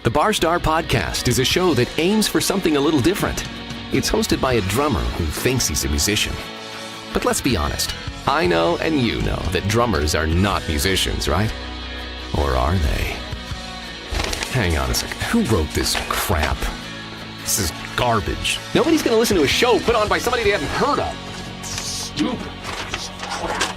The Bar Star Podcast is a show that aims for something a little different. It's hosted by a drummer who thinks he's a musician. But let's be honest, I know and you know that drummers are not musicians, right? Or are they? Hang on a second, who wrote this crap? This is garbage. Nobody's gonna listen to a show put on by somebody they haven't heard of. Stupid. Crap.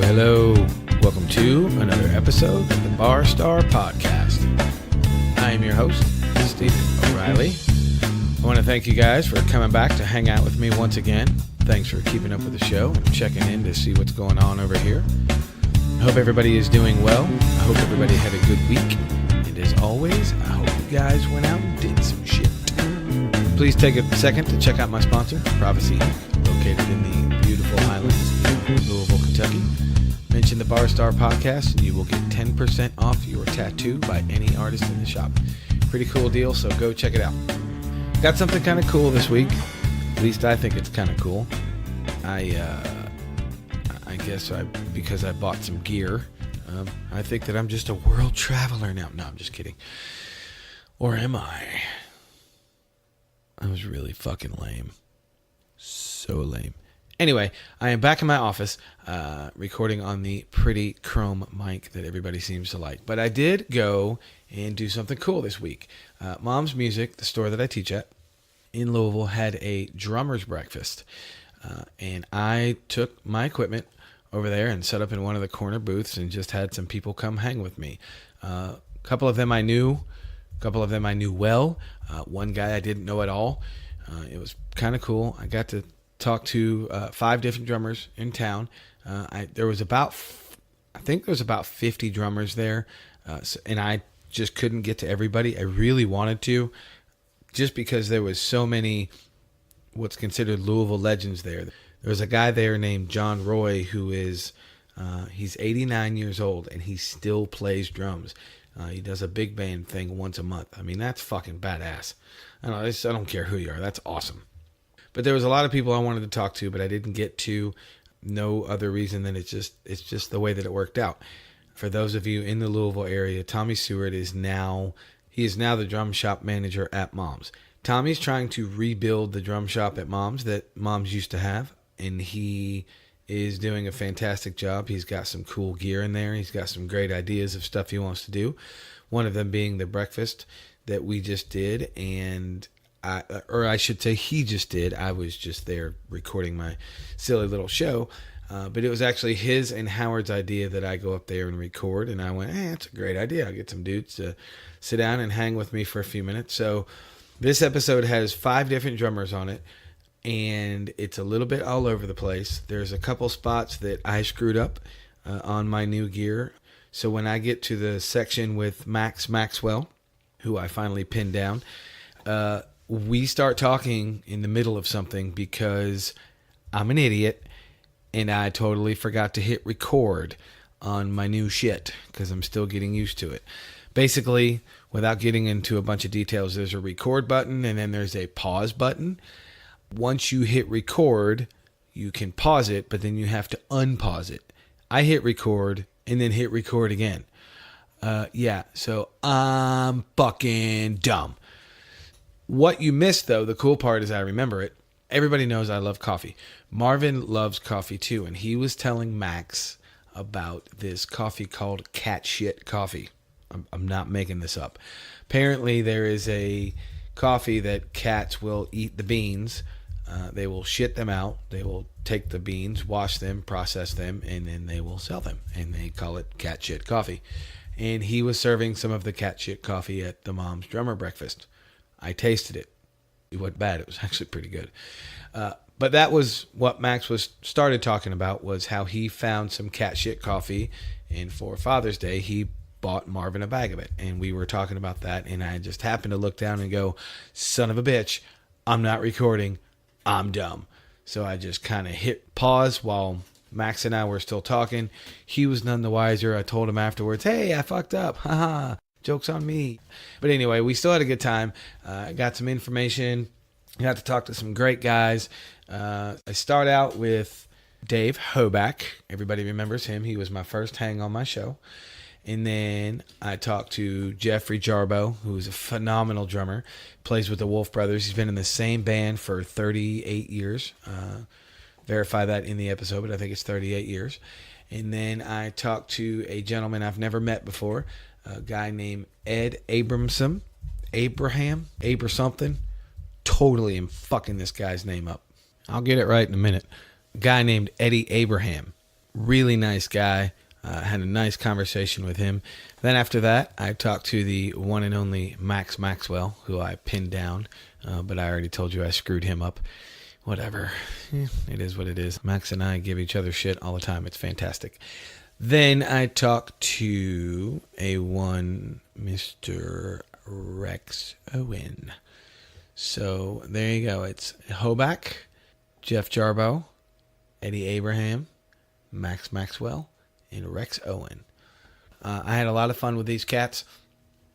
Hello. Welcome to another episode of the Bar Star Podcast. I am your host, Stephen O'Reilly. I want to thank you guys for coming back to hang out with me once again. Thanks for keeping up with the show and checking in to see what's going on over here. I hope everybody is doing well. I hope everybody had a good week. And as always, I hope you guys went out and did some shit. Please take a second to check out my sponsor, Prophecy, located in the beautiful Highlands in Louisville, Kentucky. Mention the Bar Star Podcast and you will get 10% off your tattoo by any artist in the shop. Pretty cool deal, so go check it out. Got something kind of cool this week. At least I think it's kind of cool. I guess because I bought some gear, I think that I'm just a world traveler now. No, I'm just kidding. Or am I? I was really fucking lame. So lame. Anyway, I am back in my office recording on the pretty chrome mic that everybody seems to like. But I did go and do something cool this week. Mom's Music, the store that I teach at in Louisville, had a drummer's breakfast. And I took my equipment over there and set up in one of the corner booths and just had some people come hang with me. A couple of them I knew. A couple of them I knew well. One guy I didn't know at all. It was kind of cool. I got to talk to 5 different drummers in town. There was about 50 drummers there, and I just couldn't get to everybody. I really wanted to, just because there was so many what's considered Louisville legends there. There was a guy there named John Roy who is he's 89 years old and he still plays drums. He does a big band thing once a month. I mean, that's fucking badass. I don't care who you are. That's awesome. But there was a lot of people I wanted to talk to, but I didn't get to. No other reason than it's just the way that it worked out. For those of you in the Louisville area, Tommy Seward is now the drum shop manager at Mom's. Tommy's trying to rebuild the drum shop at Mom's that Mom's used to have, and he is doing a fantastic job. He's got some cool gear in there. He's got some great ideas of stuff he wants to do. One of them being the breakfast that we just did, and I should say he just did. I was just there recording my silly little show. But it was actually his and Howard's idea that I go up there and record. And I went, hey, that's a great idea. I'll get some dudes to sit down and hang with me for a few minutes. So this episode has 5 different drummers on it. And it's a little bit all over the place. There's a couple spots that I screwed up on my new gear. So when I get to the section with Maxwell, who I finally pinned down, we start talking in the middle of something because I'm an idiot and I totally forgot to hit record on my new shit because I'm still getting used to it. Basically, without getting into a bunch of details, there's a record button and then there's a pause button. Once you hit record, you can pause it, but then you have to unpause it. I hit record and then hit record again. So I'm fucking dumb. What you missed, though, the cool part is I remember it. Everybody knows I love coffee. Marvin loves coffee, too, and he was telling Max about this coffee called cat shit coffee. I'm not making this up. Apparently, there is a coffee that cats will eat the beans. They will shit them out. They will take the beans, wash them, process them, and then they will sell them. And they call it cat shit coffee. And he was serving some of the cat shit coffee at the Mom's drummer breakfast. I tasted it. It wasn't bad. It was actually pretty good. But that was what Max started talking about, was how he found some cat shit coffee, and for Father's Day, he bought Marvin a bag of it. And we were talking about that, and I just happened to look down and go, son of a bitch, I'm not recording. I'm dumb. So I just kind of hit pause while Max and I were still talking. He was none the wiser. I told him afterwards, hey, I fucked up. Haha, joke's on me. But anyway, we still had a good time. Got some information. Got to talk to some great guys. I start out with Dave Hoback. Everybody remembers him. He was my first hang on my show. And then I talked to Jeffrey Jarboe, who's a phenomenal drummer. Plays with the Wolf Brothers. He's been in the same band for 38 years. Verify that in the episode, but I think it's 38 years. And then I talked to a gentleman I've never met before, a guy named Ed Abraham, something. Totally am fucking this guy's name up. I'll get it right in a minute. A guy named Eddie Abraham. Really nice guy. Had a nice conversation with him. Then after that, I talked to the one and only Maxwell, who I pinned down, but I already told you I screwed him up. Whatever. It is what it is. Max and I give each other shit all the time. It's fantastic. Then I talked to Mr. Rex Owen. So there you go. It's Hoback, Jeff Jarboe, Eddie Abraham, Maxwell, and Rex Owen. I had a lot of fun with these cats.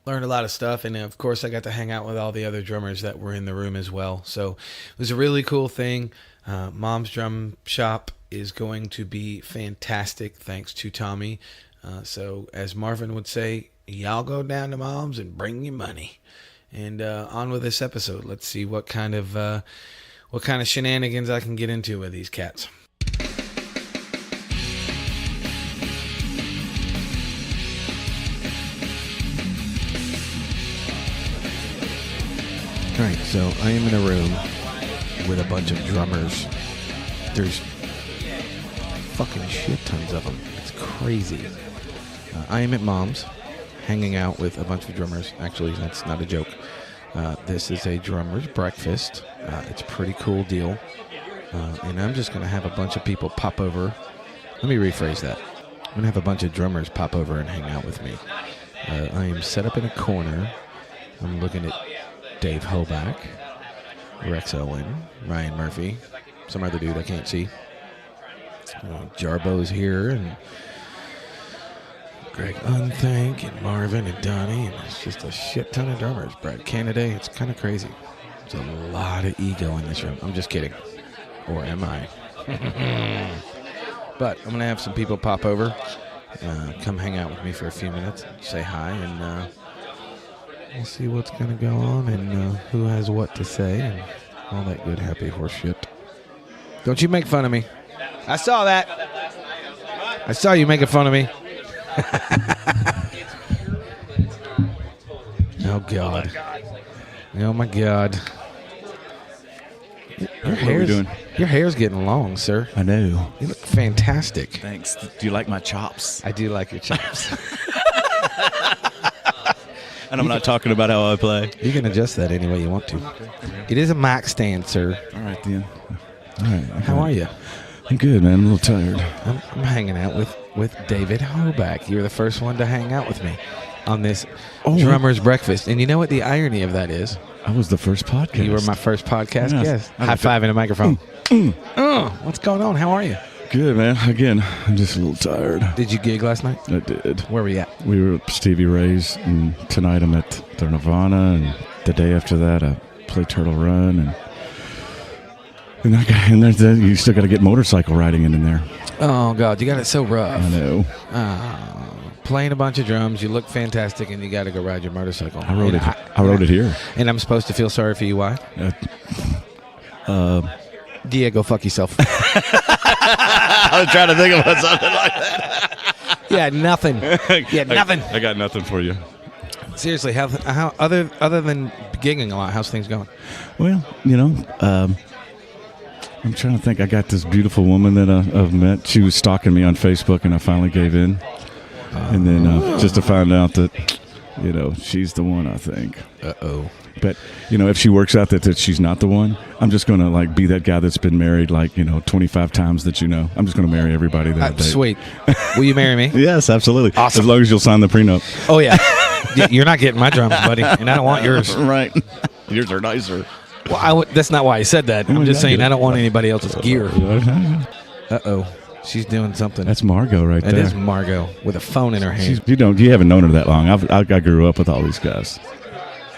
Learned a lot of stuff, and of course I got to hang out with all the other drummers that were in the room as well. So it was a really cool thing. Mom's Drum Shop is going to be fantastic thanks to Tommy. So as Marvin would say, y'all go down to Mom's and bring your money. And on with this episode. Let's see what kind of shenanigans I can get into with these cats. All right, so I am in a room with a bunch of drummers. There's fucking shit tons of them. It's crazy. I am at Mom's, hanging out with a bunch of drummers. Actually, that's not a joke. This is a drummer's breakfast. It's a pretty cool deal. And I'm just going to have a bunch of people pop over. Let me rephrase that. I'm going to have a bunch of drummers pop over and hang out with me. I am set up in a corner. I'm looking at Dave Hoback, Rex Owen, Ryan Murphy, some other dude I can't see. Jarboe's here, and Greg Unthank, and Marvin, and Donnie, and it's just a shit ton of drummers. Brad Kennedy, it's kind of crazy. There's a lot of ego in this room. I'm just kidding. Or am I? But I'm going to have some people pop over, come hang out with me for a few minutes, say hi, and we'll see what's going to go on and who has what to say and all that good happy horse shit. Don't you make fun of me. I saw that. I saw you making fun of me. Oh, God. Oh, my God. What are we doing? Your hair's getting long, sir. I know. You look fantastic. Thanks. Do you like my chops? I do like your chops. And I'm not talking about how I play. You can adjust that any way you want to. It is a mic stand, sir. All right, then. All right. How are you? I'm good, man. I'm a little tired. I'm hanging out with David Hoback. You were the first one to hang out with me on this drummer's breakfast. And you know what the irony of that is? I was the first podcast. You were my first podcast guest. I High five in a microphone. What's going on? How are you? Good, man. Again, I'm just a little tired. Did you gig last night? I did. Where were you at? We were at Stevie Ray's, and tonight I'm at the Nirvana, and the day after that I played Turtle Run, and then you still got to get motorcycle riding in there. Oh, God, you got it so rough. I know. Playing a bunch of drums, you look fantastic, and you got to go ride your motorcycle. I rode it here. And I'm supposed to feel sorry for you. Why? Diego, fuck yourself. I was trying to think about something like that. Yeah, nothing. Yeah, nothing. I got nothing for you. Seriously, how other than gigging a lot, how's things going? Well, I'm trying to think. I got this beautiful woman that I've met. She was stalking me on Facebook, and I finally gave in. And then just to find out that, she's the one, I think. Uh-oh. But, if she works out that she's not the one, I'm just going to, be that guy that's been married, 25 times that I'm just going to marry everybody that I date. Sweet. Will you marry me? Yes, absolutely. Awesome. As long as you'll sign the prenup. Oh, yeah. You're not getting my drums, buddy, and I don't want yours. Right. Yours are nicer. Well, that's not why I said that. I'm just saying I don't want anybody else's gear. Uh-oh. She's doing something. That's Margot right there. That is Margot with a phone in her hand. You haven't known her that long. I grew up with all these guys.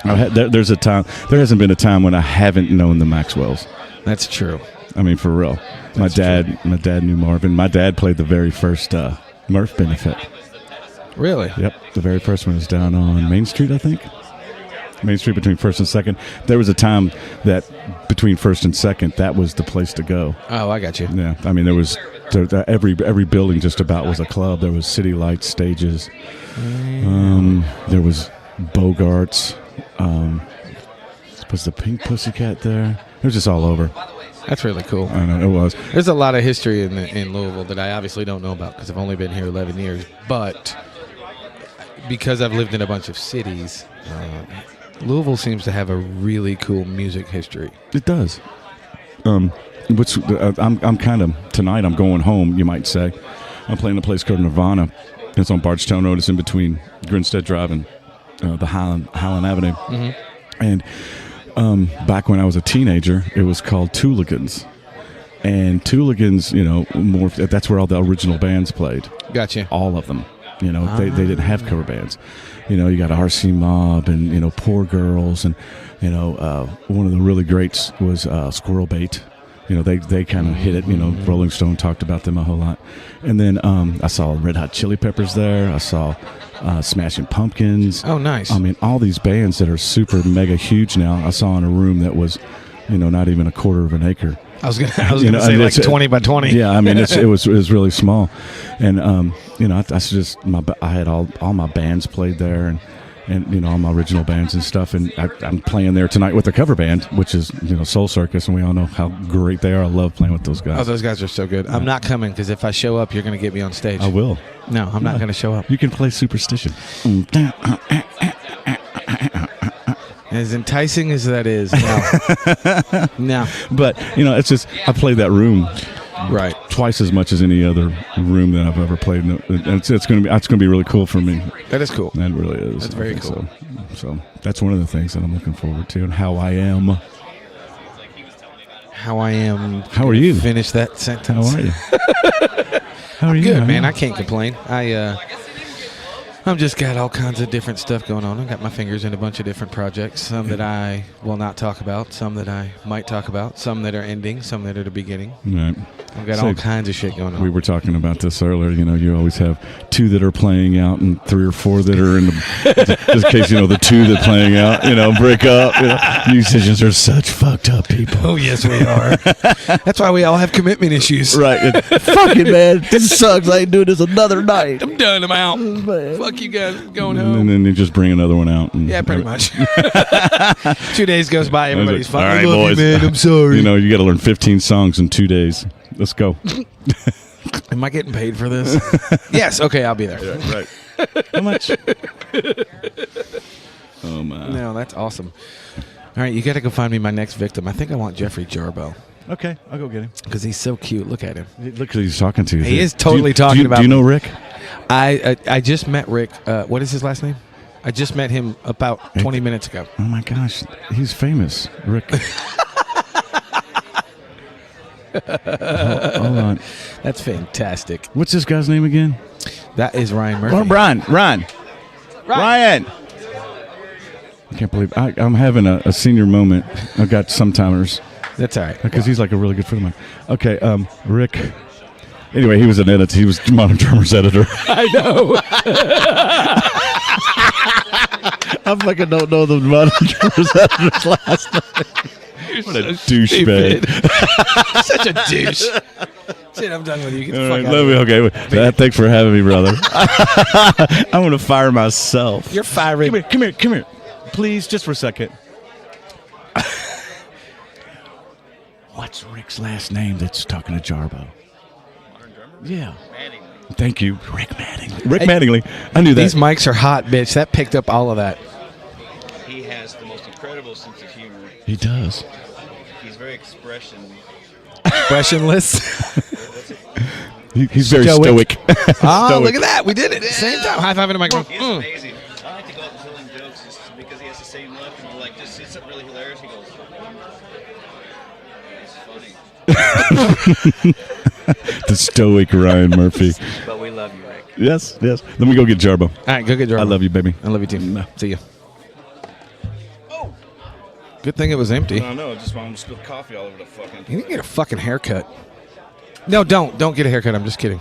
There's a time. There hasn't been a time when I haven't known the Maxwells. That's true. I mean, for real. My dad knew Marvin. My dad played the very first Murph benefit. Really? Yep. The very first one was down on Main Street, I think. Main Street between 1st and 2nd. There was a time that between 1st and 2nd, that was the place to go. Oh, I got you. Yeah. I mean, every building just about was a club. There was City Lights stages. There was Bogart's. Was the Pink Pussycat there? It was just all over. That's really cool. I know, it was. There's a lot of history in Louisville that I obviously don't know about because I've only been here 11 years. But because I've lived in a bunch of cities, Louisville seems to have a really cool music history. It does. I'm kind of, tonight I'm going home, you might say. I'm playing a place called Nirvana. It's on Bardstown Road. It's in between Grinstead Drive and the Highland Avenue. Mm-hmm. And back when I was a teenager, it was called Tooligans. And Tooligans, that's where all the original bands played. Gotcha. All of them. They didn't have cover bands. You got RC Mob and, Poor Girls. And, one of the really greats was Squirrel Bait. They kind of hit it. Rolling Stone talked about them a whole lot. And then I saw Red Hot Chili Peppers there. I saw Smashing Pumpkins. Oh, nice. I mean, all these bands that are super mega huge now. I saw in a room that was, not even a quarter of an acre. I was gonna say like 20 by 20. Yeah, I mean it was really small, and I had all my bands played there, and all my original bands and stuff, and I'm playing there tonight with a cover band, which is Soul Circus, and we all know how great they are. I love playing with those guys. Oh, those guys are so good. I'm not coming because if I show up, you're gonna get me on stage. I will. No, I'm not gonna show up. You can play Superstition. As enticing as that is, no. But it's just I played that room right twice as much as any other room that I've ever played, and it's going to be really cool for me. That is cool. That really is. That's very cool. So that's one of the things that I'm looking forward to, and how I am. How I am. How are you? Finish that sentence. How are you? How are you? Good, man. I can't complain. I've just got all kinds of different stuff going on. I got my fingers in a bunch of different projects, some that I will not talk about, some that I might talk about, some that are ending, some that are the beginning. Right. I've got all kinds of shit going on. We were talking about this earlier. You always have 2 that are playing out and 3 or 4 that are in the, just in case, the 2 that are playing out, break up. Musicians are such fucked up people. Oh, yes, we are. That's why we all have commitment issues. Right. Fuck it, man. This sucks. I ain't doing this another night. I'm done. I'm out. Fuck you guys. I'm going home. And then they just bring another one out. Yeah, pretty much. 2 days goes by. Everybody's fucking. All right, boys. You, man. I'm sorry. You got to learn 15 songs in 2 days. Let's go. Am I getting paid for this? Yes. Okay, I'll be there. Yeah, right. How much? Oh, man. No, that's awesome. All right, you got to go find me my next victim. I think I want Jeffrey Jarboe. Okay, I'll go get him. Because he's so cute. Look at him. Look who he's talking to. He is totally talking about Do you know Rick? I just met Rick. What is his last name? I just met him about 20 minutes ago. Oh, my gosh. He's famous. Rick. Hold on. That's fantastic. What's this guy's name again? That is Ryan Murphy. Oh, Ryan. I can't believe I'm having a senior moment. I've got some timers. That's all right. Because he's like a really good friend of mine. Okay, Rick. Anyway, he was an editor. He was Modern Drummer's editor. I know. I fucking don't know the Modern Drummer's editor's last name. What a douchebag. Such a douche. Shit, I'm done with you. Get the fuck out of here. Okay, thanks for having me, brother. I'm going to fire myself. You're firing. Come here. Please, just for a second. What's Rick's last name that's talking to Jarboe? Modern Drummer? Yeah. Mattingly. Thank you. Rick Mattingly. I knew that. These mics are hot, bitch. That picked up all of that. He has the most incredible sense of humor. He does. He's very expressionless. He's very stoic. Oh, look at that. We did it at the same time. High five in the microphone. He's amazing. I like to go up and tell him jokes just because he has the same look. And just it's something really hilarious. He goes, it's funny. The stoic Ryan Murphy. But we love you, Rick. Yes. Let me go get Jarboe. All right, go get Jarboe. I love you, baby. I love you too. See you. Good thing it was empty. I know. I just want to spill coffee all over the fucking. You can get a fucking haircut. No, don't get a haircut. I'm just kidding.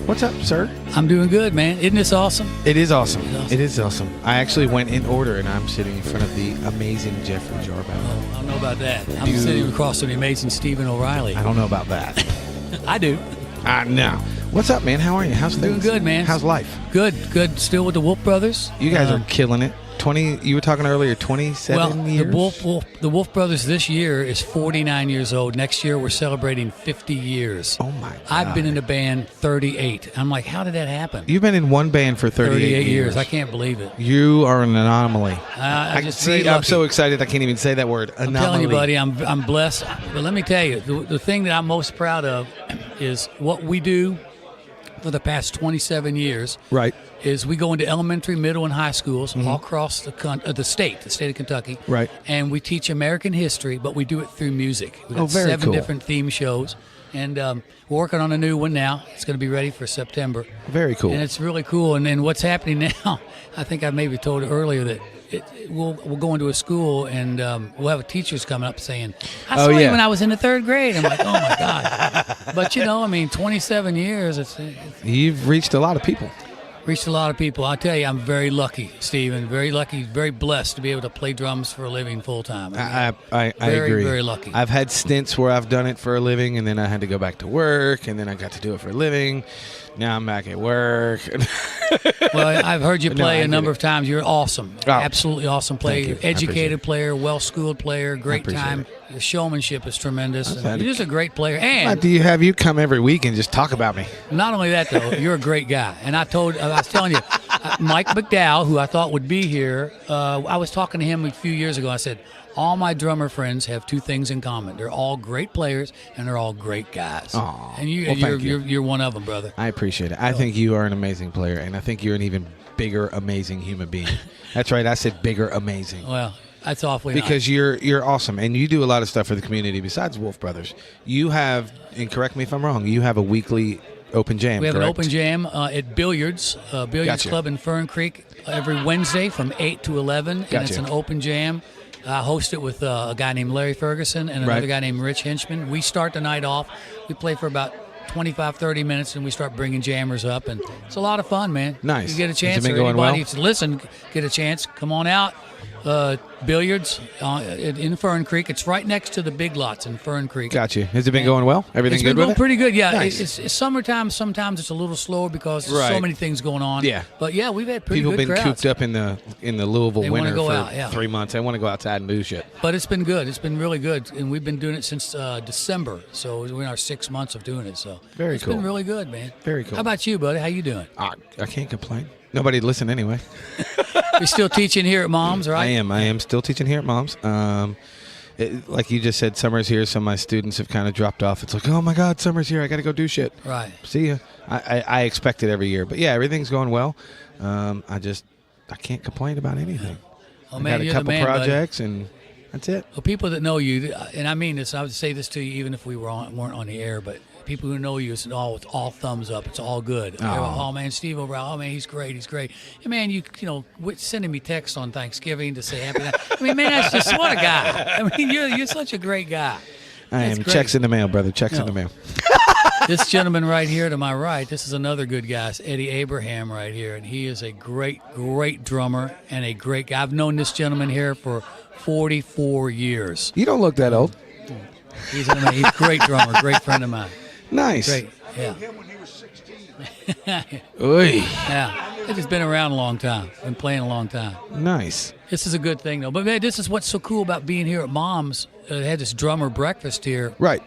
What's up, sir? I'm doing good, man. Isn't this awesome? It is awesome. awesome. It is awesome. I actually went in order, and I'm sitting in front of the amazing Jeffrey Jarboe. Oh, I don't know about that. I'm sitting across from the amazing Stephen O'Reilly. I don't know about that. I do. No. What's up, man? How are you? How's Doing things? good, man. How's life? Good. Still with the Wolf Brothers. You guys are killing it. 20. You were talking earlier. 27 years. The Wolf Brothers this year is 49 years old. Next year we're celebrating 50 years. Oh my God. I've been in the band 38. I'm like, how did that happen? You've been in one band for 38 years. I can't believe it. You are an anomaly. I'm just very I'm lucky. so excited I can't even say that word. Anomaly. I'm telling you, buddy, I'm blessed. But let me tell you, the thing that I'm most proud of is what we do for the past 27 years. Right. Is we go into elementary, middle, and high schools all across the state of Kentucky. Right. And we teach American history, but we do it through music. We've got very 7 cool. different theme shows. And we're working on a new one now. It's going to be ready for September. Very cool. And it's really cool. And then what's happening now, I think I maybe told earlier that we'll go into a school and we'll have teachers coming up saying, I saw you when I was in the 3rd grade. I'm like, oh, my God. But, 27 years, it's You've reached a lot of people. reached a lot of people. I'll tell you, I'm very lucky, Stephen. Very lucky, very blessed to be able to play drums for a living full time. I very, agree. very lucky. I've had stints where I've done it for a living, and then I had to go back to work, and then I got to do it for a living. Now I'm back at work. Well, I've heard you No, play I a get number it. of times. You're awesome. Oh. Absolutely awesome player. Thank you. I appreciate Educated it. player, well-schooled player, great appreciate time. it. Your showmanship is tremendous. had And to- you're just a great player. Why And do you have you come every week and just talk about me? not only that, though, you're a great guy. And I was telling you, Mike McDowell, who I thought would be here, I was talking to him a few years ago. I said, all my drummer friends have 2 things in common. They're all great players, and they're all great guys. Aw. And Well, thank you. you're one of them, brother. I appreciate it. I think you are an amazing player, and I think you're an even bigger, amazing human being. That's right. I said bigger, amazing. Well, that's awfully Because nice. you're awesome, and you do a lot of stuff for the community besides Wolf Brothers. You have, and correct me if I'm wrong, you have a weekly open jam, We have correct? an open jam at Billiards Gotcha. Club in Fern Creek every Wednesday from 8 to 11, and Gotcha. it's an open jam. I host it with a guy named Larry Ferguson and another Right. guy named Rich Hinchman. We start the night off. We play for about 25, 30 minutes, and we start bringing jammers up, and it's a lot of fun, man. Nice. You get a Has it chance, been or going anybody well? to listen, get a chance, come on out. Billiards in Fern Creek. It's right next to the Big Lots in Fern Creek. Got you. Has it been going well? Everything It's good been with going it? pretty good, yeah. Nice. It's summertime. Sometimes it's a little slower because there's so Right. many things going on. Yeah. But yeah, we've had pretty People good been crowds. cooped up in the Louisville They wanna winter go for out, yeah. 3 months. They want to go outside and do shit. But it's been good. It's been really good, and we've been doing it since December. So we're in our 6 months of doing it. So Very it's cool. been really good, man. Very cool. How about you, buddy? How you doing? I can't complain. Nobody listen anyway. You're still teaching here at Mom's, right? I am still teaching here at Mom's. Like you just said, summer's here. Some of my students have kind of dropped off. It's like, oh my God, summer's here. I got to go do shit. Right. See ya. I expect it every year, but yeah, everything's going well. I can't complain about anything. Oh I man, got a you're couple the man, buddy. projects, and that's it. Well, people that know you, and I mean this, I would say this to you even if we weren't on the air, but people who know you, it's all thumbs up. It's all good. They're like, oh man, Steve O'Reilly. Oh man, he's great. He's great. And man, you know, sending me texts on Thanksgiving to say happy. I mean, man, that's just what a guy. I mean, you're such a great guy. I That's am. great. Checks in the mail, brother. Checks in No. the mail. This gentleman right here to my right, this is another good guy. It's Eddie Abraham right here, and he is a great, great drummer and a great guy. I've known this gentleman here for 44 years. You don't look that old. He's a great drummer, great friend of mine. Nice. Great, yeah. Oy. Yeah, it's just been around a long time. Been playing a long time. Nice. This is a good thing, though. But man, this is what's so cool about being here at Mom's. They had this drummer breakfast here, Right.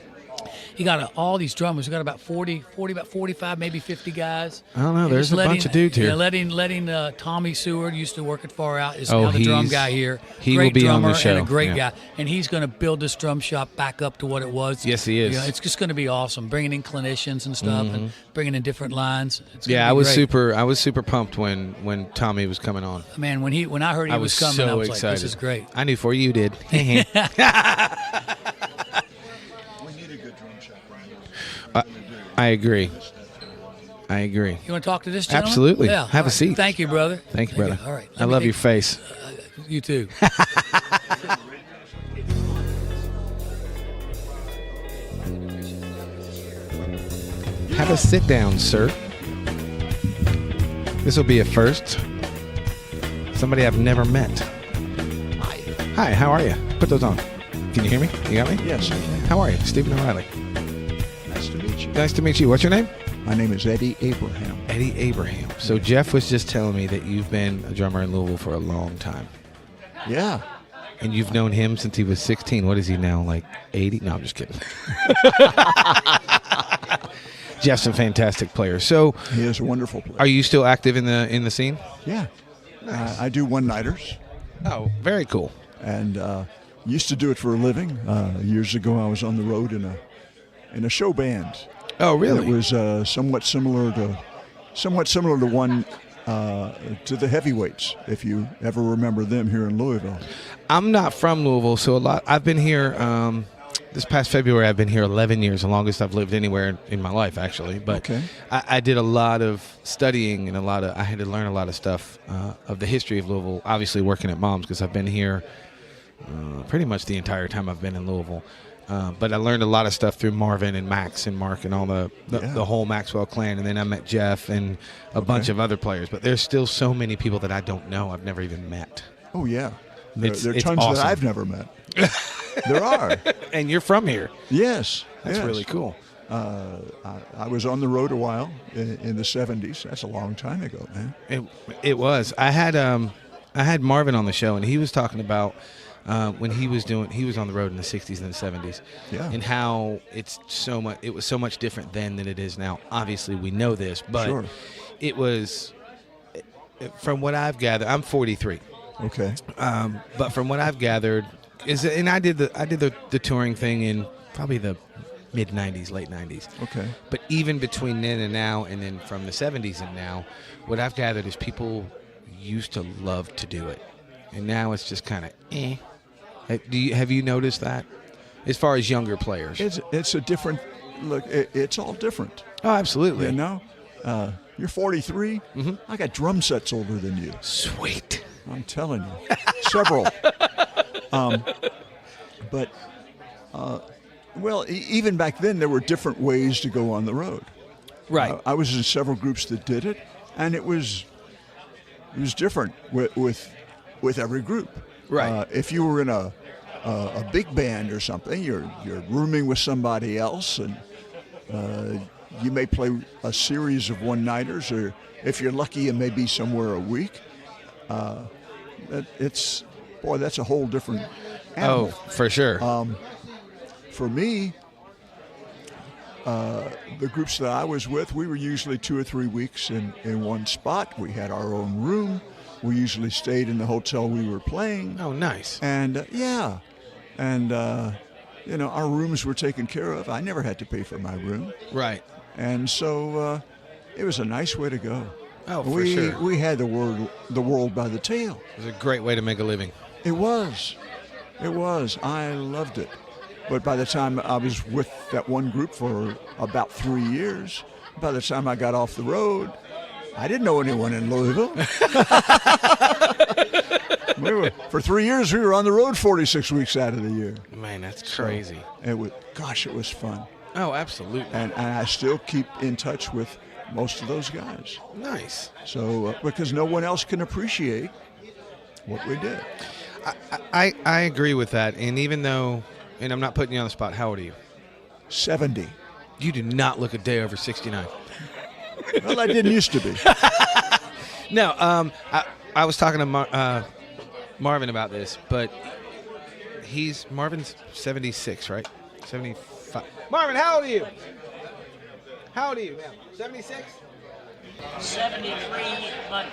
He got all these drummers. We got about 40, about 45, maybe 50 guys. I don't know. And There's just a bunch of dudes here. Yeah, letting Tommy Seward used to work at Far Out is now the drum guy here. He great will be on drummer the show. and a great guy, and he's going to build this drum shop back up to what it was. Yes, he is. You know, it's just going to be awesome. Bringing in clinicians and stuff, and bringing in different lines. It's gonna Yeah, be I was super pumped when Tommy was coming on. Man, when I heard he was coming, so I was excited. like, "This is great." I knew before you did. We need a good drum shop around here. I agree. You want to talk to this gentleman? Absolutely. Yeah. Have a all right. seat. Thank you, brother. Thank you, brother. All right. I love your face. You too. Have a sit down, sir. This will be a first. Somebody I've never met. Hi, how are you? Put those on. Can you hear me? You got me? Yes, I can. How are you? Stephen O'Reilly. Nice to meet you. Nice to meet you. What's your name? My name is Eddie Abraham. Eddie Abraham. So Jeff was just telling me that you've been a drummer in Louisville for a long time. Yeah. And you've known him since he was 16. What is he now, like 80? No, I'm just kidding. Jeff's a fantastic player. So He is a wonderful player. are you still active in the scene? Yeah. I do one-nighters, Oh, very cool. and used to do it for a living. Years ago, I was on the road in a show band. Oh, really? It was somewhat similar to one to the Heavyweights, if you ever remember them here in Louisville. I'm not from Louisville, so I've been here this past February. I've been here 11 years, the longest I've lived anywhere in my life, actually. But Okay. I did a lot of studying and I had to learn a lot of stuff of the history of Louisville, obviously working at Mom's, because I've been here pretty much the entire time I've been in Louisville. But I learned a lot of stuff through Marvin and Max and Mark and all the whole Maxwell clan. And then I met Jeff and a bunch of other players. But there's still so many people that I don't know, I've never even met. Oh, yeah. It's There are tons awesome. that I've never met. There are. And you're from here. Yes. That's yes. really cool. I was on the road a while in the 70s. That's a long time ago, man. It was. I had Marvin on the show, and he was talking about when he was on the road in the 60s and the 70s, Yeah. and how it was so much different then than it is now. Obviously, we know this, but Sure. it was, from what I've gathered, I'm 43, Okay. but from what I've gathered, and I did the touring thing in probably the mid 90s, late 90s. Okay. But even between then and now, and then from the 70s and now, what I've gathered is people used to love to do it, and now it's just kind of eh. Have you noticed that as far as younger players? It's a different look. It's all different. Oh, absolutely. You know, you're 43. Mm-hmm. I got drum sets older than you. Sweet. I'm telling you, several. But even back then, there were different ways to go on the road. Right. I was in several groups that did it, and it was different with every group. Right. If you were in a big band or something, you're rooming with somebody else, and you may play a series of one-nighters, or if you're lucky, you may be somewhere a week. That's a whole different animal. Oh, for sure. For me, the groups that I was with, we were usually 2 or 3 weeks in one spot. We had our own room. We usually stayed in the hotel we were playing. Oh, nice. And our rooms were taken care of. I never had to pay for my room. Right. And so it was a nice way to go. Oh, for sure. We had the world by the tail. It was a great way to make a living. It was. I loved it. But by the time I was with that one group for about 3 years, by the time I got off the road, I didn't know anyone in Louisville. For 3 years, we were on the road 46 weeks out of the year. Man, that's crazy. It was fun. Oh, absolutely. And I still keep in touch with most of those guys. Nice. So, because no one else can appreciate what we did. I agree with that. And even though, and I'm not putting you on the spot, how old are you? 70. You do not look a day over 69. Well, I didn't used to be. No, I was talking to Marvin about this, but Marvin's 76, right? 75. Marvin, how old are you? How old are you now? 76? 73 Monday.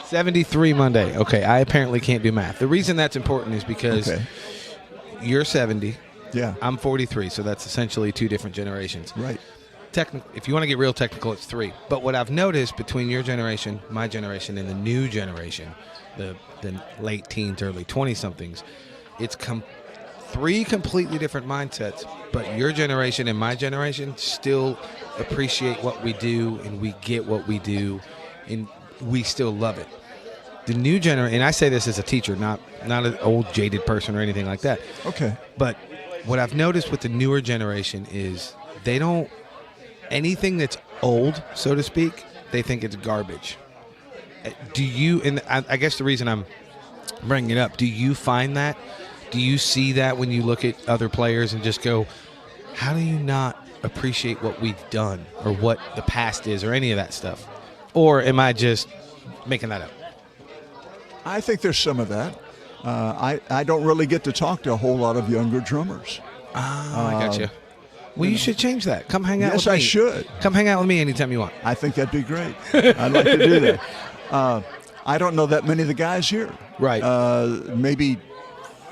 73 Monday. Okay, I apparently can't do math. The reason that's important is because you're 70. Yeah. I'm 43, so that's essentially 2 different generations. Right. If you want to get real technical, it's 3. But what I've noticed between your generation, my generation, and the new generation, the late teens, early 20-somethings, it's 3 completely different mindsets. But your generation and my generation still appreciate what we do, and we get what we do, and we still love it. The new generation, and I say this as a teacher, not an old jaded person or anything like that. Okay. But what I've noticed with the newer generation is they don't, anything that's old, so to speak, they think it's garbage. Do you, and I guess the reason I'm bringing it up, do you find that? Do you see that when you look at other players and just go, how do you not appreciate what we've done or what the past is or any of that stuff? Or am I just making that up? I think there's some of that. I don't really get to talk to a whole lot of younger drummers. I got you. Well, you should change that. Come hang out with Yes, me. I should. Come hang out with me anytime you want. I think that'd be great. I'd like to do that. I don't know that many of the guys here. Right. Maybe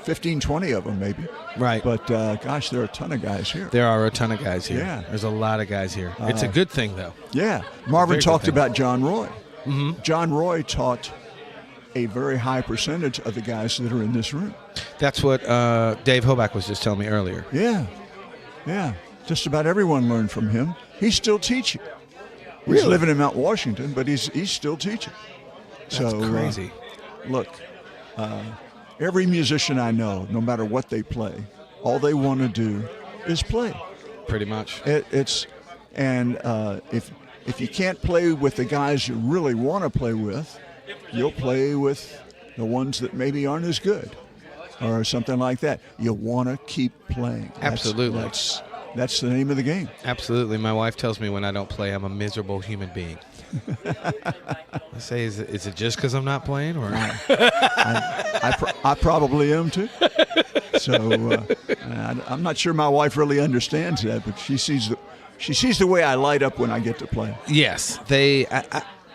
15, 20 of them, maybe. Right. But, gosh, there are a ton of guys here. There are a ton of guys here. Yeah. There's a lot of guys here. It's a good thing, though. Yeah. Marvin very good talked thing. about John Roy. Mm-hmm. John Roy taught a very high percentage of the guys that are in this room. That's what Dave Hoback was just telling me earlier. Yeah. Yeah. Just about everyone learned from him. He's still teaching. He's living in Mount Washington, but he's still teaching. That's crazy. Look, every musician I know, no matter what they play, all they want to do is play. Pretty much. If you can't play with the guys you really want to play with, you'll play with the ones that maybe aren't as good or something like that. You want to keep playing. Absolutely. That's the name of the game. Absolutely. My wife tells me when I don't play, I'm a miserable human being. I say, is it just because I'm not playing? Or I probably am too. So I'm not sure my wife really understands that, but she sees the way I light up when I get to play. Yes,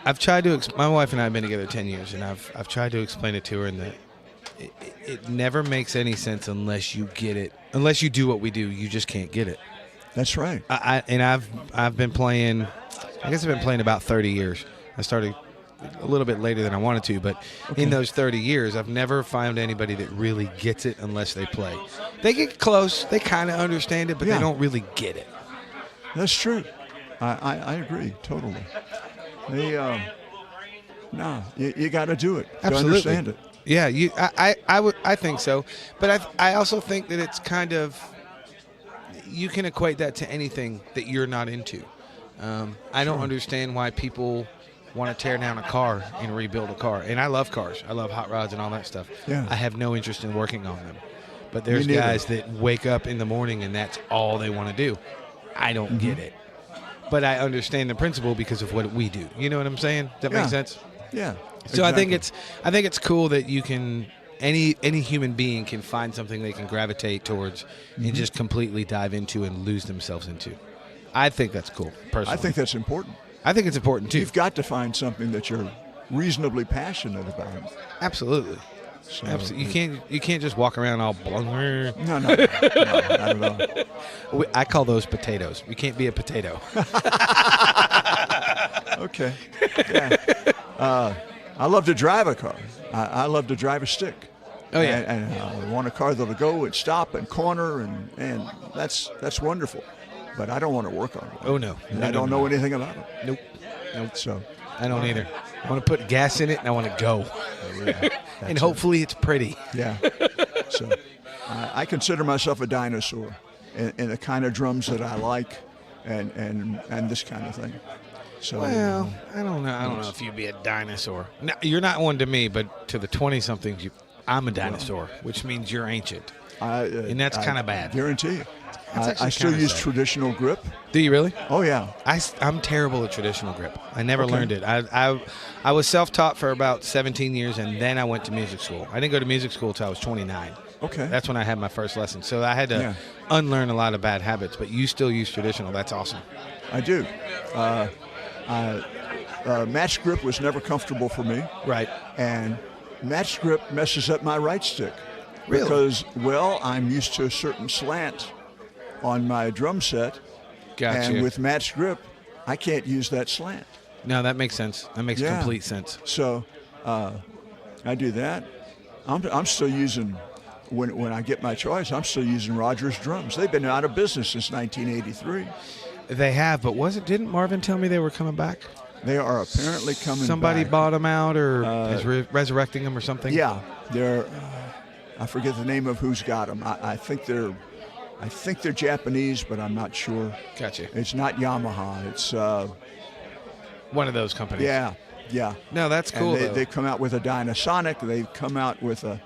I've tried to. My wife and I have been together 10 years, and I've tried to explain it to her, and that it never makes any sense unless you get it. Unless you do what we do, you just can't get it. That's right. I've been playing. I guess I've been playing about 30 years. I started a little bit later than I wanted to, but in those 30 years, I've never found anybody that really gets it unless they play. They get close. They kind of understand it, but they don't really get it. That's true. I agree totally. You got to do it to understand it. Yeah, I think so, but I also think that it's kind of, you can equate that to anything that you're not into. I don't understand why people want to tear down a car and rebuild a car, and I love cars. I love hot rods and all that stuff. Yeah. I have no interest in working on them, but there's guys that wake up in the morning and that's all they want to do. I don't get it, but I understand the principle because of what we do. You know what I'm saying? Does that make sense? Yeah. So exactly. I think it's cool that you can, any human being can find something they can gravitate towards and just completely dive into and lose themselves into. I think that's cool, personally. I think that's important. I think it's important too. You've got to find something that you're reasonably passionate about. Absolutely. So, Absolutely. You can't just walk around all blah. No, not at all. I call those potatoes. You can't be a potato. Okay. Yeah. I love to drive a car. I love to drive a stick. Oh yeah. And I want a car that'll go and stop and corner and that's wonderful. But I don't want to work on it. Oh no. And I don't know anything about it. Nope. So I don't either. I want to put gas in it and I want to go. And hopefully it's pretty. Yeah. So I consider myself a dinosaur in the kind of drums that I like and this kind of thing. So Well, I don't know. I don't know if you'd be a dinosaur. No, you're not one to me, but to the 20-somethings, I'm a dinosaur, which means you're ancient. And that's kind of bad. Guarantee you. That's I actually still kinda use sad. traditional grip. Do you really? Oh, yeah. I'm terrible at traditional grip. I never learned it. I was self-taught for about 17 years, and then I went to music school. I didn't go to music school until I was 29. Okay. That's when I had my first lesson. So I had to unlearn a lot of bad habits, but you still use traditional. That's awesome. I do. Match grip was never comfortable for me. Right. And match grip messes up my right stick. Really? Because, well, I'm used to a certain slant on my drum set. Gotcha. And with match grip, I can't use that slant. No, that makes sense. That makes complete sense. So I do that. I'm still using, when I get my choice, I'm still using Rogers drums. They've been out of business since 1983. They have, but didn't Marvin tell me they were coming back? They are apparently coming Somebody back. bought them out or is resurrecting them or something? Yeah, they're. I forget the name of who's got them. I think they're Japanese, but I'm not sure. Gotcha. It's not Yamaha. It's one of those companies. Yeah. No, that's cool. And they come out with a Dynasonic. They've come out with a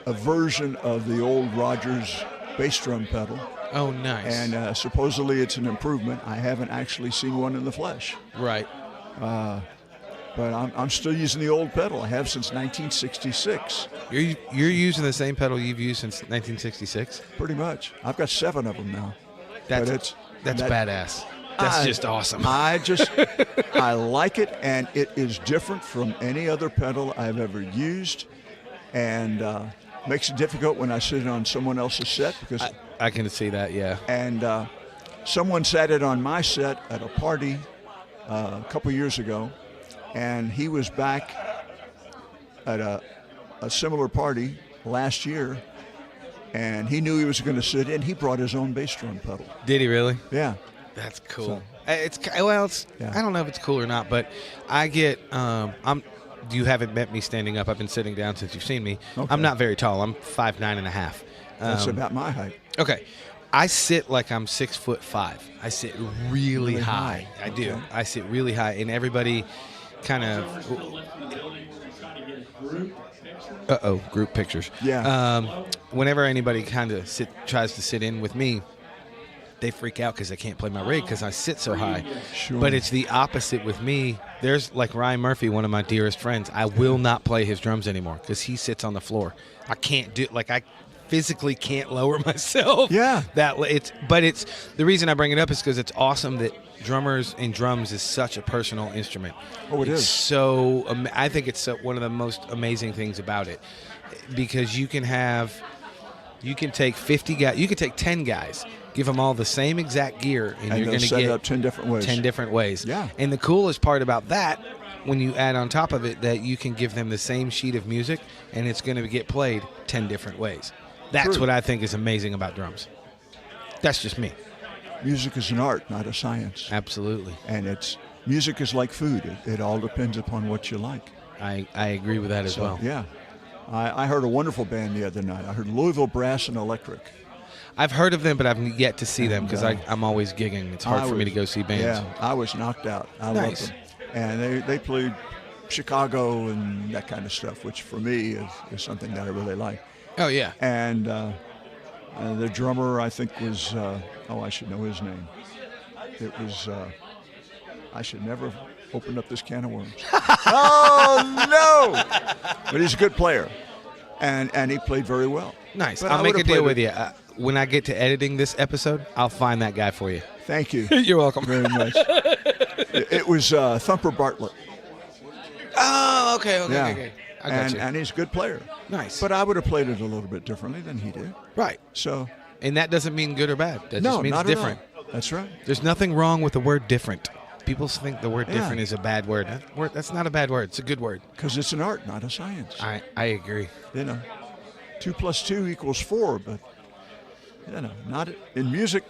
version of the old Rogers bass drum pedal. Oh, nice. And supposedly it's an improvement. I haven't actually seen one in the flesh. Right. But I'm still using the old pedal. I have since 1966. You're using the same pedal you've used since 1966? Pretty much. I've got 7 of them now. That's badass. That's just awesome. I like it, and it is different from any other pedal I've ever used, and makes it difficult when I sit on someone else's set because I can see that, yeah. And someone sat it on my set at a party a couple years ago, and he was back at a similar party last year, and he knew he was going to sit in. He brought his own bass drum pedal. Did he really? Yeah. That's cool. So, I don't know if it's cool or not, but I get you haven't met me standing up. I've been sitting down since you've seen me. Okay. I'm not very tall. I'm 5'9.5". That's about my height. Okay. I sit like I'm 6'5". I sit really high. I do. Okay. I sit really high, and everybody kind of. Group pictures. Yeah. Whenever anybody kind of tries to sit in with me, they freak out because they can't play my rig because I sit so high. Sure. But it's the opposite with me. There's like Ryan Murphy, one of my dearest friends. I will not play his drums anymore because he sits on the floor. I can't do I physically can't lower myself. Yeah. But it's the reason I bring it up is because it's awesome that drummers and drums is such a personal instrument. Oh, it is. So I think it's one of the most amazing things about it because you can take 50 guys, you can take 10 guys, give them all the same exact gear, and you're going to set get it up 10 different ways. 10 different ways. Yeah. And the coolest part about that, when you add on top of it, that you can give them the same sheet of music, and it's going to get played 10 different ways. That's True. what I think is amazing about drums. That's just me. Music is an art, not a science. Absolutely. And music is like food. It all depends upon what you like. I agree with that as well. Yeah. I heard a wonderful band the other night. I heard Louisville Brass and Electric. I've heard of them, but I've yet to see them because I'm always gigging. It's hard for me to go see bands. Yeah, I was knocked out. I loved them. And they played Chicago and that kind of stuff, which for me is something that I really like. Oh, yeah. And the drummer, I think, was, I should know his name. It was, I should never have opened up this can of worms. Oh, no! But he's a good player. And he played very well. Nice. But I'll I make a would've deal played with you. When I get to editing this episode, I'll find that guy for you. Thank you. You're welcome. Very much. It was Thumper Bartlett. Oh, okay. Yeah. Okay. I got you. And he's a good player. Nice. But I would have played it a little bit differently than he did. Right. So. And that doesn't mean good or bad. That No, just means not different. at all. That's right. There's nothing wrong with the word different. People think the word different is a bad word. That's not a bad word. It's a good word. Because it's an art, not a science. I agree. 2 + 2 = 4, but not in music.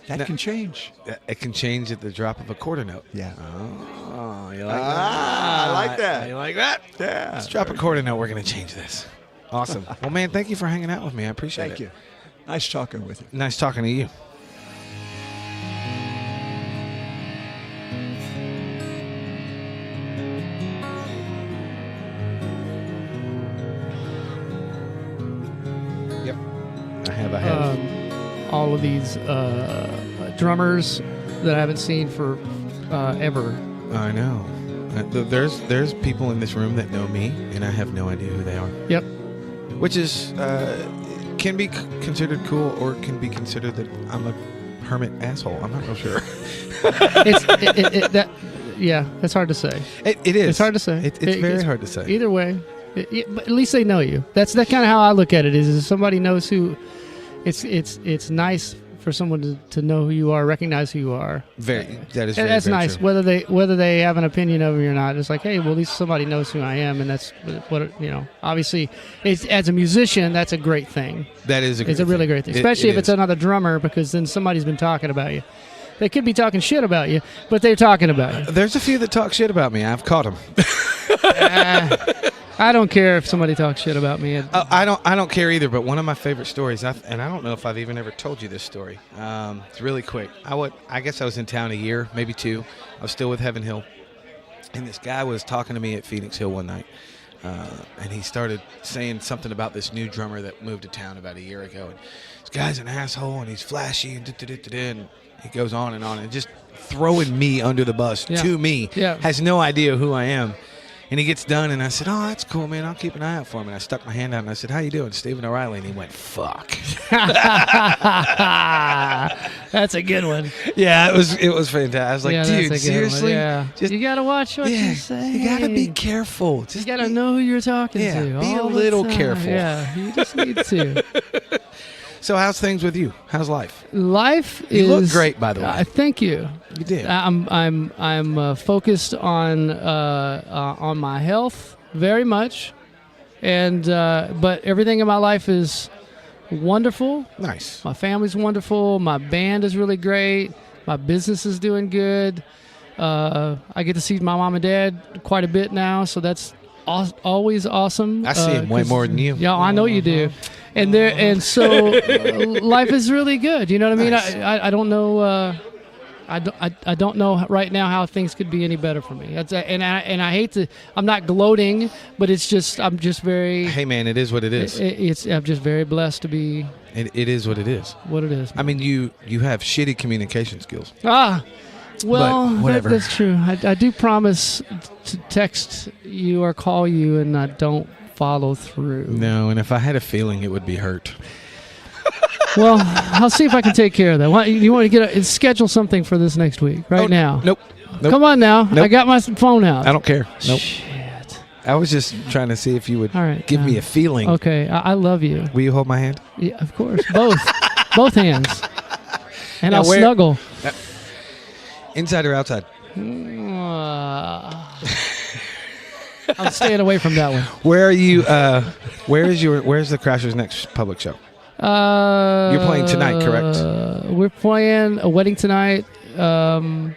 That can change. It can change at the drop of a quarter note. Yeah. Oh, you like that? I like that. You like that? Yeah. Let's drop a quarter note. We're going to change this. Awesome. Well, man, thank you for hanging out with me. I appreciate it. Thank you. Nice talking with you. Nice talking to you. Yep. I have. All of these drummers that I haven't seen for ever. I know. There's people in this room that know me, and I have no idea who they are. Yep. which is can be considered cool, or it can be considered that I'm a hermit asshole. I'm not real sure. That's hard to say. It is. It's hard to say. It's very hard to say. Either way, but at least they know you. That's kind of how I look at it. Is if somebody knows who, it's nice for someone to know who you are, recognize who you are. That is and very, that's very nice. true. Whether they have an opinion of me or not, it's like, hey, well, at least somebody knows who I am, and that's what obviously, as a musician, that's a great thing. That is It's a really great thing, especially if it's is. another drummer, because then somebody's been talking about you. They could be talking shit about you, but they're talking about you. There's a few that talk shit about me. I've caught them. I don't care if somebody talks shit about me. I don't care either. But one of my favorite stories, and I don't know if I've even ever told you this story. It's really quick. I guess I was in town a year, maybe 2. I was still with Heaven Hill, and this guy was talking to me at Phoenix Hill one night, and he started saying something about this new drummer that moved to town about a year ago. And this guy's an asshole, and he's flashy, and and he goes on, and just throwing me under the bus to me. Yeah. Has no idea who I am. And he gets done, and I said, "Oh, that's cool, man. I'll keep an eye out for him." And I stuck my hand out, and I said, "How you doing, Stephen O'Reilly?" And he went, "Fuck." That's a good one. Yeah, it was fantastic. I was like, "Dude, seriously? Yeah. You gotta watch what you say. You gotta be careful. You gotta know who you're talking to. Be a all the little time. careful." Yeah, you just need to. So, how's things with you? How's life? Life You is. look great, by the way. Thank you. You did. I'm focused on my health very much, and but everything in my life is wonderful. Nice. My family's wonderful. My band is really great. My business is doing good. I get to see my mom and dad quite a bit now, so that's always awesome. I see him way more than you. Yeah, I know you do. And so life is really good. You know what I mean? Nice. I don't know. I don't know right now how things could be any better for me. And I hate to. I'm not gloating, but it's just I'm just very. Hey, man, it is what it is. I'm just very blessed to be. It is what it is. What it is. I mean, you have shitty communication skills. Well, But whatever. that's true. I do promise to text you or call you, and I don't follow through. No, and if I had a feeling, it would be hurt. Well, I'll see if I can take care of that. You want to schedule something for this next week now? Nope. Come on now. Nope. I got my phone out. I don't care. Nope. Shit. I was just trying to see if you would All right, give me a feeling. Okay, I love you. Will you hold my hand? Yeah, of course. Both. Both hands. And Now I'll snuggle. Inside or outside? I'm staying away from that one. Where are you? Where's the Crashers' next public show? You're playing tonight, correct? We're playing a wedding tonight, and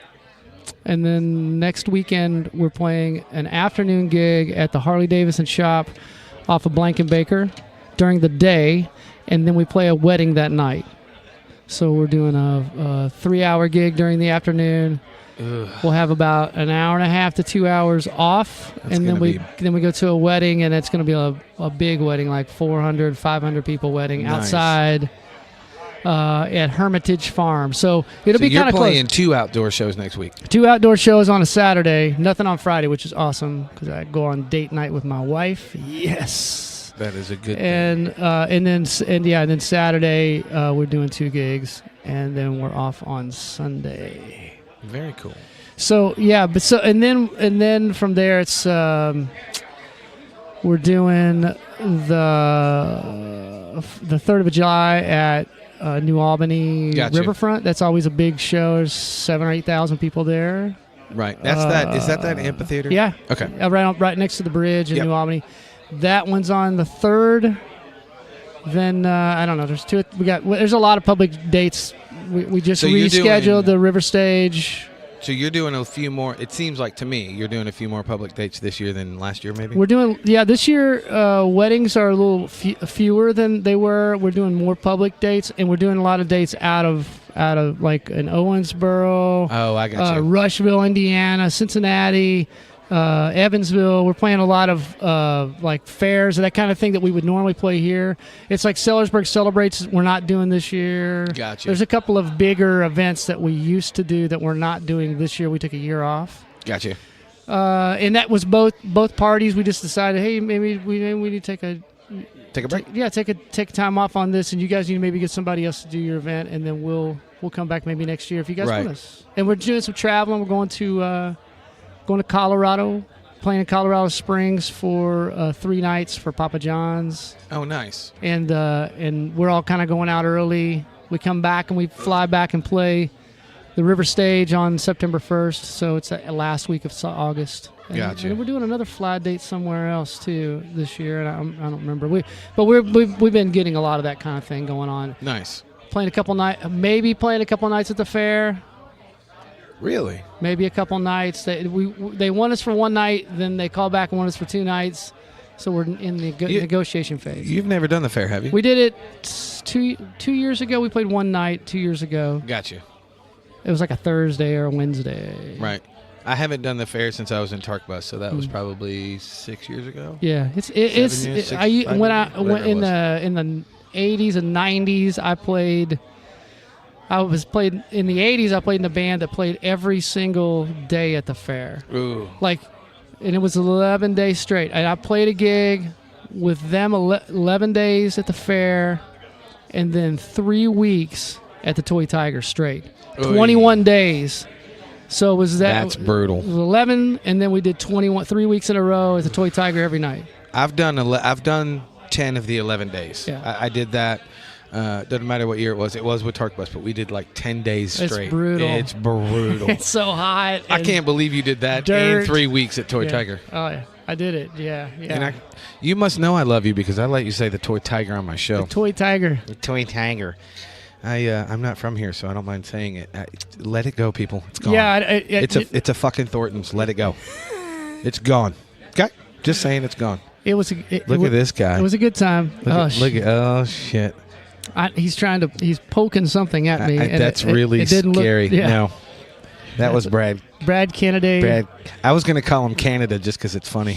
then next weekend we're playing an afternoon gig at the Harley Davidson shop off of Blankenbaker during the day, and then we play a wedding that night. So we're doing a 3-hour gig during the afternoon. Ugh. We'll have about an hour and a half to 2 hours off, and then we go to a wedding, and it's going to be a big wedding, like 400, 500 people wedding outside at Hermitage Farm. So it'll be kind of close. You're playing 2 outdoor shows next week. 2 outdoor shows on a Saturday, nothing on Friday, which is awesome because I go on date night with my wife. Yes. That is a good thing. And then Saturday we're doing 2 gigs, and then we're off on Sunday. Very cool. So and then from there it's we're doing the 3rd of July at New Albany Riverfront. That's always a big show. There's 7,000 or 8,000 people there. Right. That's is that amphitheater? Yeah. Okay. Right next to the bridge in New Albany. That one's on the 3rd. Then I don't know. There's a lot of public dates. We just rescheduled the River Stage. So you're doing a few more. It seems like to me you're doing a few more public dates this year than last year, maybe. We're doing this year. Weddings are a little fewer than they were. We're doing more public dates, and we're doing a lot of dates out of like in Owensboro. Oh, I got you. Rushville, Indiana, Cincinnati. Evansville. We're playing a lot of like fairs and that kind of thing that we would normally play here. It's like Sellersburg Celebrates. We're not doing this year. Gotcha. There's a couple of bigger events that we used to do that we're not doing this year. We took a year off. Gotcha. And that was both parties. We just decided, hey, maybe we need to take a Take a break. take time off on this, and you guys need to maybe get somebody else to do your event, and then we'll come back maybe next year if you guys want us. And we're doing some traveling. We're going to Colorado, playing in Colorado Springs for 3 nights for Papa John's. Oh, nice. And we're all kind of going out early. We come back and we fly back and play the River Stage on September 1st, so it's the last week of August. Gotcha. And we're doing another fly date somewhere else too this year, and I don't remember. We've been getting a lot of that kind of thing going on. Nice. Playing a couple nights at the fair. Really? Maybe a couple nights. They want us for one night, then they call back and want us for 2 nights. So we're in the negotiation phase. You've never done the fair, have you? We did it 2 years ago. We played one night 2 years ago. Gotcha. It was like a Thursday or a Wednesday. Right. I haven't done the fair since I was in Tark Bus, so that was probably 6 years ago. Yeah, in the 80s and 90s, I played in the 80s. I played in a band that played every single day at the fair. Ooh. And it was 11 days straight. And I played a gig with them 11 days at the fair, and then 3 weeks at the Toy Tiger straight. 21 days. So it was that. That's brutal. It was 11, and then we did 3 weeks in a row at the Toy Tiger every night. I've done 10 of the 11 days. Yeah. I did that. Doesn't matter what year it was. It was with Tark Bus, but we did like 10 days straight. It's brutal. It's brutal. It's so hot. I can't believe you did that dirt. in 3 weeks at Toy Tiger. Oh, yeah. I did it. Yeah. And you must know I love you because I let you say the Toy Tiger on my show. The Toy Tiger. The Toy Tiger. I'm not from here, so I don't mind saying it. Let it go, people. It's gone. Yeah, it's a fucking Thornton's. Let it go. It's gone. Okay, just saying, it's gone. It was. Look at this guy. It was a good time. Oh shit. He's poking something at me. That's really scary. No, that was Brad. Brad Kennedy. Brad. I was going to call him Canada just because it's funny.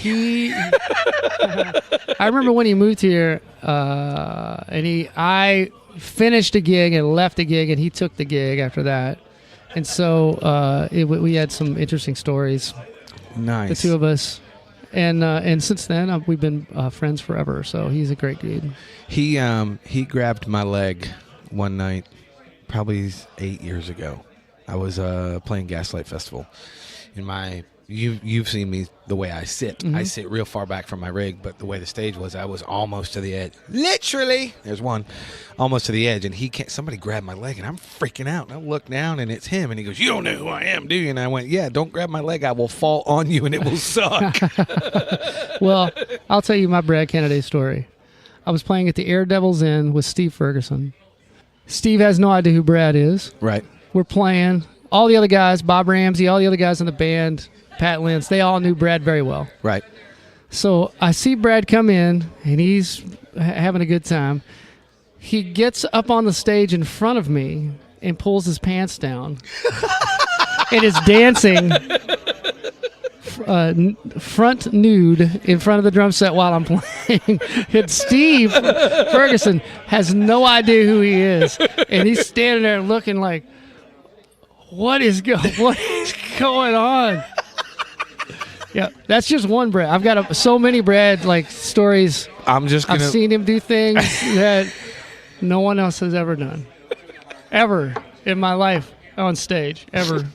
I remember when he moved here, and I finished a gig and left a gig, and he took the gig after that. And so we had some interesting stories. Nice. The two of us. And since then, we've been friends forever. So he's a great dude. He grabbed my leg one night, probably 8 years ago. I was playing Gaslight Festival. You've seen me the way I sit. Mm-hmm. I sit real far back from my rig, but the way the stage was, I was almost to the edge. Literally, there's one, almost to the edge, and somebody grabbed my leg, and I'm freaking out. And I look down, and it's him, and he goes, "You don't know who I am, do you?" And I went, "Yeah, don't grab my leg. I will fall on you, and it will suck." Well, I'll tell you my Brad Kennedy story. I was playing at the Air Devils Inn with Steve Ferguson. Steve has no idea who Brad is. Right. We're playing. All the other guys, Bob Ramsey, all the other guys in the band, Pat Lentz, they all knew Brad very well. Right. So I see Brad come in, and he's having a good time. He gets up on the stage in front of me and pulls his pants down and is dancing front nude in front of the drum set while I'm playing. And Steve Ferguson has no idea who he is. And he's standing there looking like, what is going on? Yeah, that's just one Brad. I've got so many Brad stories. I've seen him do things that no one else has ever done, ever in my life on stage, ever.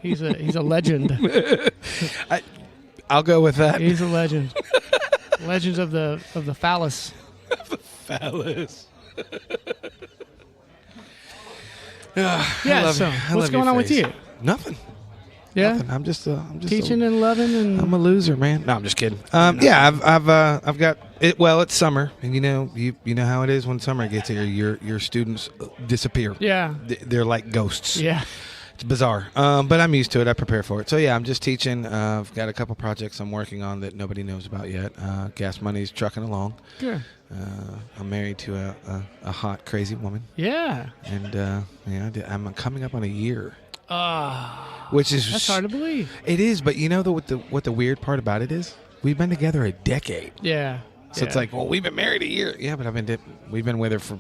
He's a legend. I'll go with that. He's a legend. Legends of the phallus. The phallus. Yeah. So what's going on with you? Nothing. Yeah. Nothing. I'm just teaching and loving, and I'm a loser, man. No, I'm just kidding. Yeah, I've got it. Well, it's summer, and you know how it is when summer gets here. Your students disappear. Yeah. They're like ghosts. Yeah. It's bizarre, but I'm used to it. I prepare for it. So yeah, I'm just teaching. I've got a couple projects I'm working on that nobody knows about yet. Gas Money's trucking along. Sure. I'm married to a hot, crazy woman. Yeah. And I'm coming up on a year. Which is that's hard to believe. It is, but you know what the weird part about it is? We've been together a decade. Yeah. So it's like, well, we've been married a year. Yeah, but we've been with her for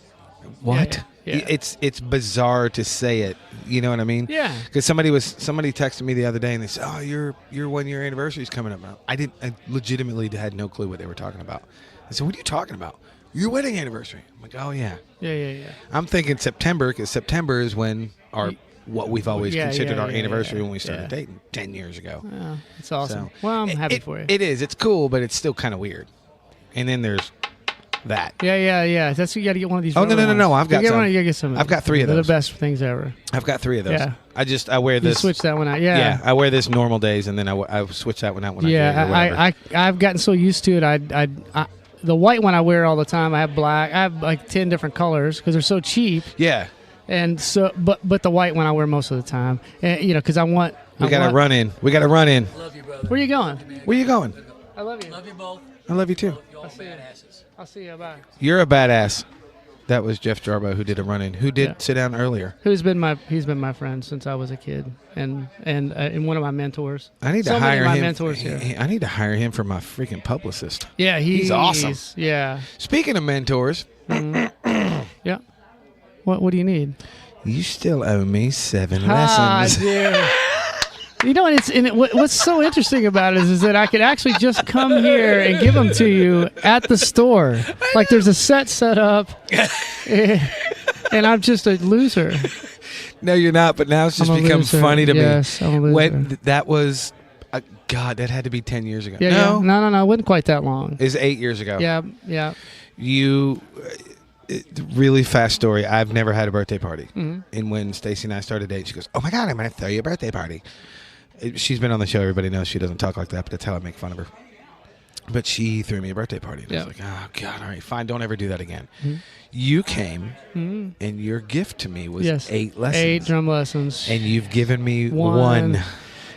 what? Yeah. It's bizarre to say it. You know what I mean? Yeah. Because somebody texted me the other day and they said, "Oh, your 1 year anniversary is coming up." I legitimately had no clue what they were talking about. I said, what are you talking about? Your wedding anniversary. I'm like, oh, yeah. Yeah. I'm thinking September, because September is when what we've always considered our anniversary when we started dating 10 years ago. Yeah, it's awesome. So, well, I'm happy for you. It is. It's cool, but it's still kind of weird. And then there's that. Yeah. That's you got to get one of these. Oh, no. I've got some. You gotta get some. I've got 3 of those. They're the best things ever. I've got 3 of those. Yeah. I wear this. You switch that one out. Yeah. I wear this normal days, and then I switch that one out when I get it or whatever. I've gotten so used to it. I the white one I wear all the time. I have black. I have like 10 different colors because they're so cheap. Yeah. And so, but the white one I wear most of the time, and because I want. We got to run in. Love you, brother. Where you going? Where you going? I love you. Love you both. I love you too. You're all badasses. I'll see you. Bye. You're a badass. That was Jeff Jarboe who did a run in. Who did sit down earlier? He's been my friend since I was a kid, and one of my mentors. I need to so hire many of my him. mentors here. I need to hire him for my freaking publicist. Yeah, he's awesome. Yeah. Speaking of mentors, Yeah. What do you need? you still owe me 7 lessons. Dear. You know, what's so interesting about it is that I could actually just come here and give them to you at the store. Like there's a set up, and I'm just a loser. No, you're not. But now it's just I'm a become loser. funny to Yes, me. I'm a loser. When that was, God, that had to be 10 years ago. No, it wasn't quite that long. It's 8 years ago. Yeah. You, really fast story. I've never had a birthday party. Mm-hmm. And when Stacy and I started dating, she goes, "Oh my God, I'm going to throw you a birthday party." She's been on the show. Everybody knows she doesn't talk like that, but that's how I make fun of her. But she threw me a birthday party. And I was like, oh, God, all right, fine. Don't ever do that again. Mm-hmm. You came, and your gift to me was 8 lessons. 8 drum lessons. And you've given me one.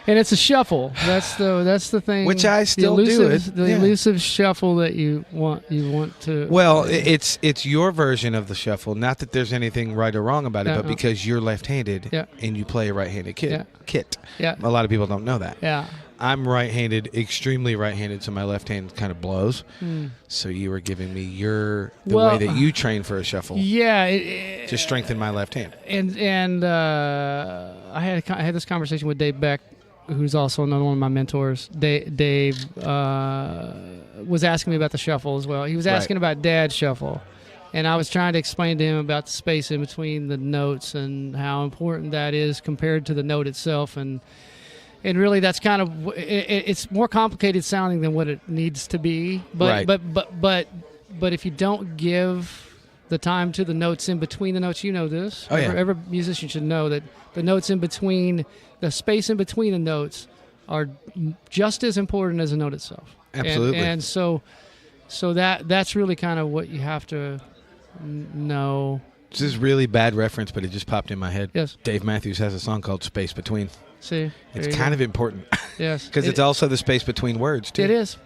And it's a shuffle. That's the thing. Which I still do. The elusive shuffle that you want to. Well, it's your version of the shuffle. Not that there's anything right or wrong about it, but because you're left-handed and you play a right-handed kit. Yeah. A lot of people don't know that. Yeah. I'm right-handed, extremely right-handed, so my left hand kind of blows. So you were giving me the way that you train for a shuffle. Yeah. To strengthen my left hand. And I had this conversation with Dave Beck, who's also another one of my mentors. Dave was asking me about the shuffle as well. He was asking about Dad's shuffle. And I was trying to explain to him about the space in between the notes and how important that is compared to the note itself. And really, that's kind of it's more complicated sounding than what it needs to be. But if you don't give the time to the notes in between the notes, you know this. Every musician should know that the notes in between, the space in between the notes, are just as important as the note itself. Absolutely. And so that's really kind of what you have to know. This is really bad reference, but it just popped in my head. Yes. Dave Matthews has a song called Space Between. See, it's kind of important. Yes. Because it's also the space between words, too. It is.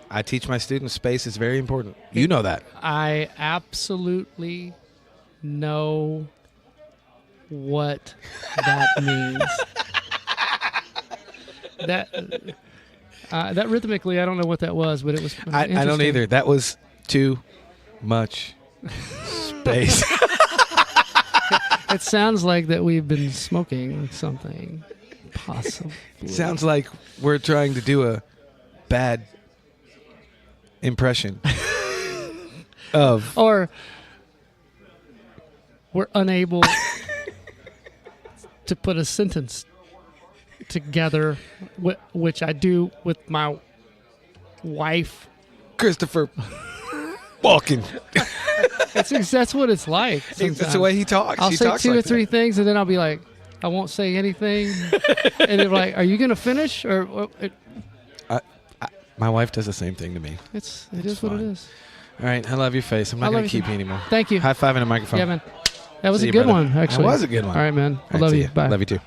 I teach my students space is very important. You know that. I absolutely know what that means. That rhythmically, I don't know what that was, but it was I don't either. That was too much space. It sounds like that we've been smoking something, possibly. Sounds like we're trying to do a bad impression of. Or we're unable to put a sentence together, which I do with my wife. Christopher Walken. That's what it's like. That's the way he talks. I'll say 2 or 3 things, and then I'll be like, I won't say anything. And they're like, are you going to finish? My wife does the same thing to me. It is what it is. All right. I love your face. I'm not going to keep you anymore. Thank you. High five in a microphone. Yeah, man. That was See a you, good brother. one, actually. That was a good one. All right, man. I All right, love see you. ya. Bye. Love you too.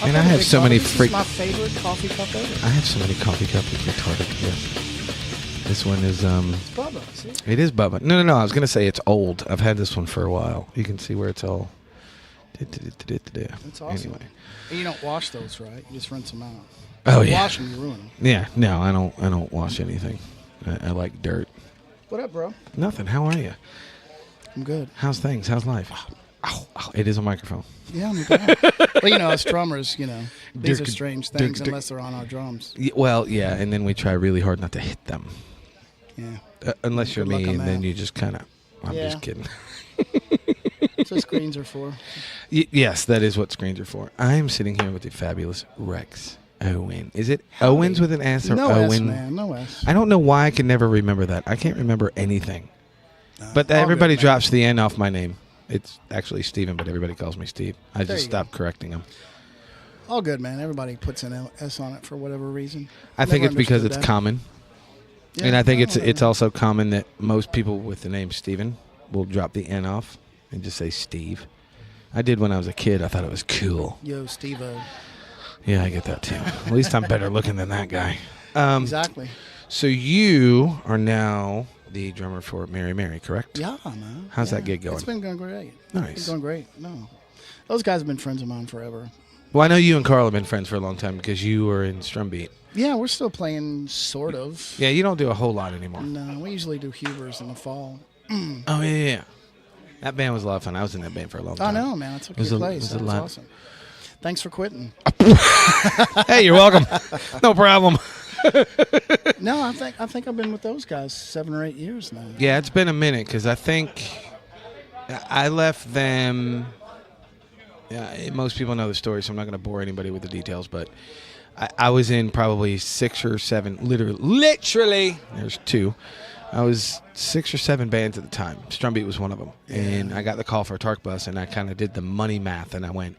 And I have so many This is my favorite coffee cup ever. I have so many coffee cups. It's retarded. Yes. This one is It's Bubba. See? It is Bubba. No. I was gonna say it's old. I've had this one for a while. You can see where it's all. That's awesome. Anyway. And you don't wash those, right? You just rinse them out. Oh You yeah. wash them, you ruin them. Yeah. No, I don't wash anything. I like dirt. What up, bro? Nothing. How are you? I'm good. How's things? How's life? Ow, it is a microphone. Yeah, I'm glad. Well, us drummers, these are strange things unless they're on our drums. Well, yeah, and then we try really hard not to hit them. Yeah. Unless you're Good luck me, on and that. then you just kind of. I'm Yeah. just kidding. That's what screens are for. Yes, that is what screens are for. I am sitting here with the fabulous Rex Owen. Is it Owens with an S or No Owen? S, man. No S. I don't know why I can never remember that. I can't remember anything. But all everybody good, man. drops the N off my name. It's actually Steven, but everybody calls me Steve. I There just you go. stopped correcting them. All good, man. Everybody puts an S on it for whatever reason. I think Never it's because understood it's that. common. Yeah, And I think no, it's also common that most people with the name Steven will drop the N off and just say Steve. I did when I was a kid. I thought it was cool. Yo, Steve-O. Yeah, I get that too. At least I'm better looking than that guy. Exactly. So you are now the drummer for Mary Mary, correct? Yeah, man. How's Yeah. that gig going? It's been going great. Nice. It's been going great. No. Those guys have been friends of mine forever. Well, I know you and Carl have been friends for a long time because you were in Strumbeat. Yeah, we're still playing, sort of. Yeah, you don't do a whole lot anymore. No, we usually do Hubers in the fall. Oh, yeah. That band was a lot of fun. I was in that band for a long I time. know, man. I took It was your a- place. it was a That was lot. awesome. Thanks for quitting. Hey, you're welcome. No problem. No, I think I've been with those guys 7 or 8 years now. Yeah, it's been a minute because I think I left them. Yeah, most people know the story, so I'm not going to bore anybody with the details. But I was in probably 6 or 7, literally. There's 2. I was 6 or 7 bands at the time. Strumbeat was one of them, and I got the call for a Tark bus, and I kind of did the money math, and I went,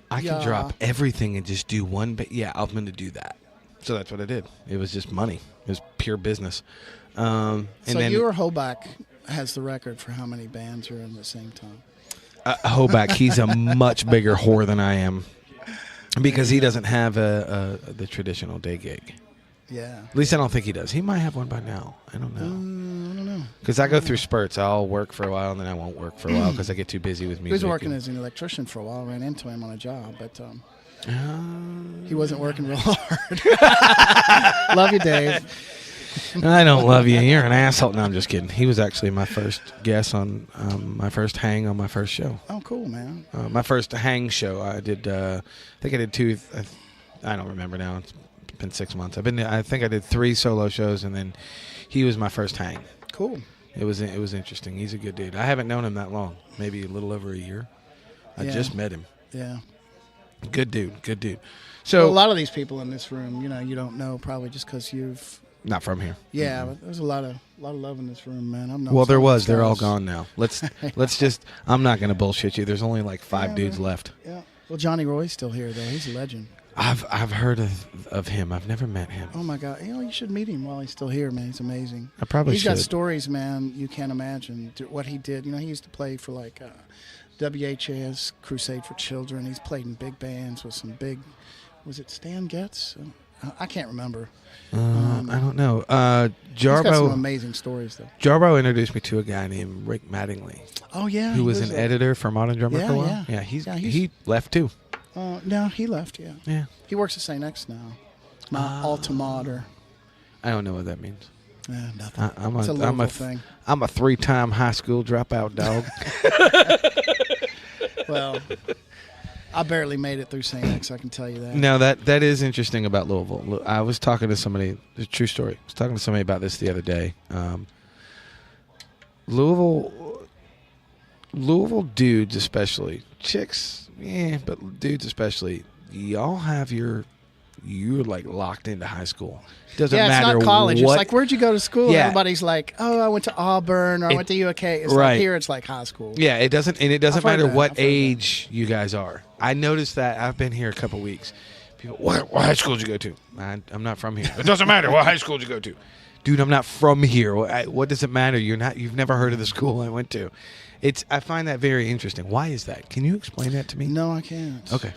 I can Yeah. drop everything and just do one. But yeah, I'm going to do that. So that's what I did. It was just money. It was pure business. And So then you or Hoback has the record for how many bands are in the same time. Hoback, he's a much bigger whore than I am because he doesn't have the traditional day gig. Yeah. At least I don't think he does. He might have one by now. I don't know. I don't know. Because I go through spurts. I'll work for a while and then I won't work for a while because I get too busy with He music. was working and- as an electrician for a while. Ran into him on a job, but he wasn't working real hard. Love you, Dave. I don't love you. You're an asshole. No, I'm just kidding. He was actually my first guest on my first hang on my first show. Oh, cool, man. My first hang show. I did. I think I did 2. I don't remember now. It's been 6 months. I think I did 3 solo shows, and then he was my first hang. Cool. It was interesting. He's a good dude. I haven't known him that long. Maybe a little over a year. I Yeah. just met him. Yeah. Good dude. Good dude. So So a lot of these people in this room, you don't know probably just because you've. not from here. Yeah, but there's a lot of love in this room, man. I've known Well, there some of was. these They're all guys. gone now. Let's just. I'm not going to bullshit you. There's only like 5 Yeah, dudes man. left. Yeah. Well, Johnny Roy's still here though. He's a legend. I've heard of him. I've never met him. Oh my God! You should meet him while he's still here, man. He's amazing. I probably He's got should. stories, man. You can't imagine what he did. He used to play for like WHAS Crusade for Children. He's played in big bands with some big. Was it Stan Getz? I can't remember. I don't know. He's got some Jarboe. amazing stories though. Jarboe introduced me to a guy named Rick Mattingly, Oh yeah, who he was an editor for Modern Drummer Yeah, for a while. yeah. Yeah, Yeah, he left too. No, he left. Yeah, Yeah. he works at St. X now. Alta Mater. I don't know what that means. Nothing. I'm It's a a Louisville thing. 3-time high school dropout dog. Well, I barely made it through St. X. I can tell you that. No, that is interesting about Louisville. Look, I was talking to somebody. It's a true story. I was talking to somebody about this the other day. Louisville dudes especially, chicks, yeah, but dudes especially. Y'all have you're like locked into high school. Doesn't Yeah, it's matter not college. what. It's like, where'd you go to school? Yeah. Everybody's like, oh, I went to Auburn or I went to UK. It's right. like here, it's like high school. Yeah, it doesn't I've heard matter that. what I've heard age you guys are. I noticed that. I've been here a couple weeks. People, what high school did you go to? I'm not from here. It doesn't matter what high school did you go to. Dude, I'm not from here. What does it matter? You've never heard of the school I went to. I find that very interesting. Why is that? Can you explain that to me? No, I can't. Okay.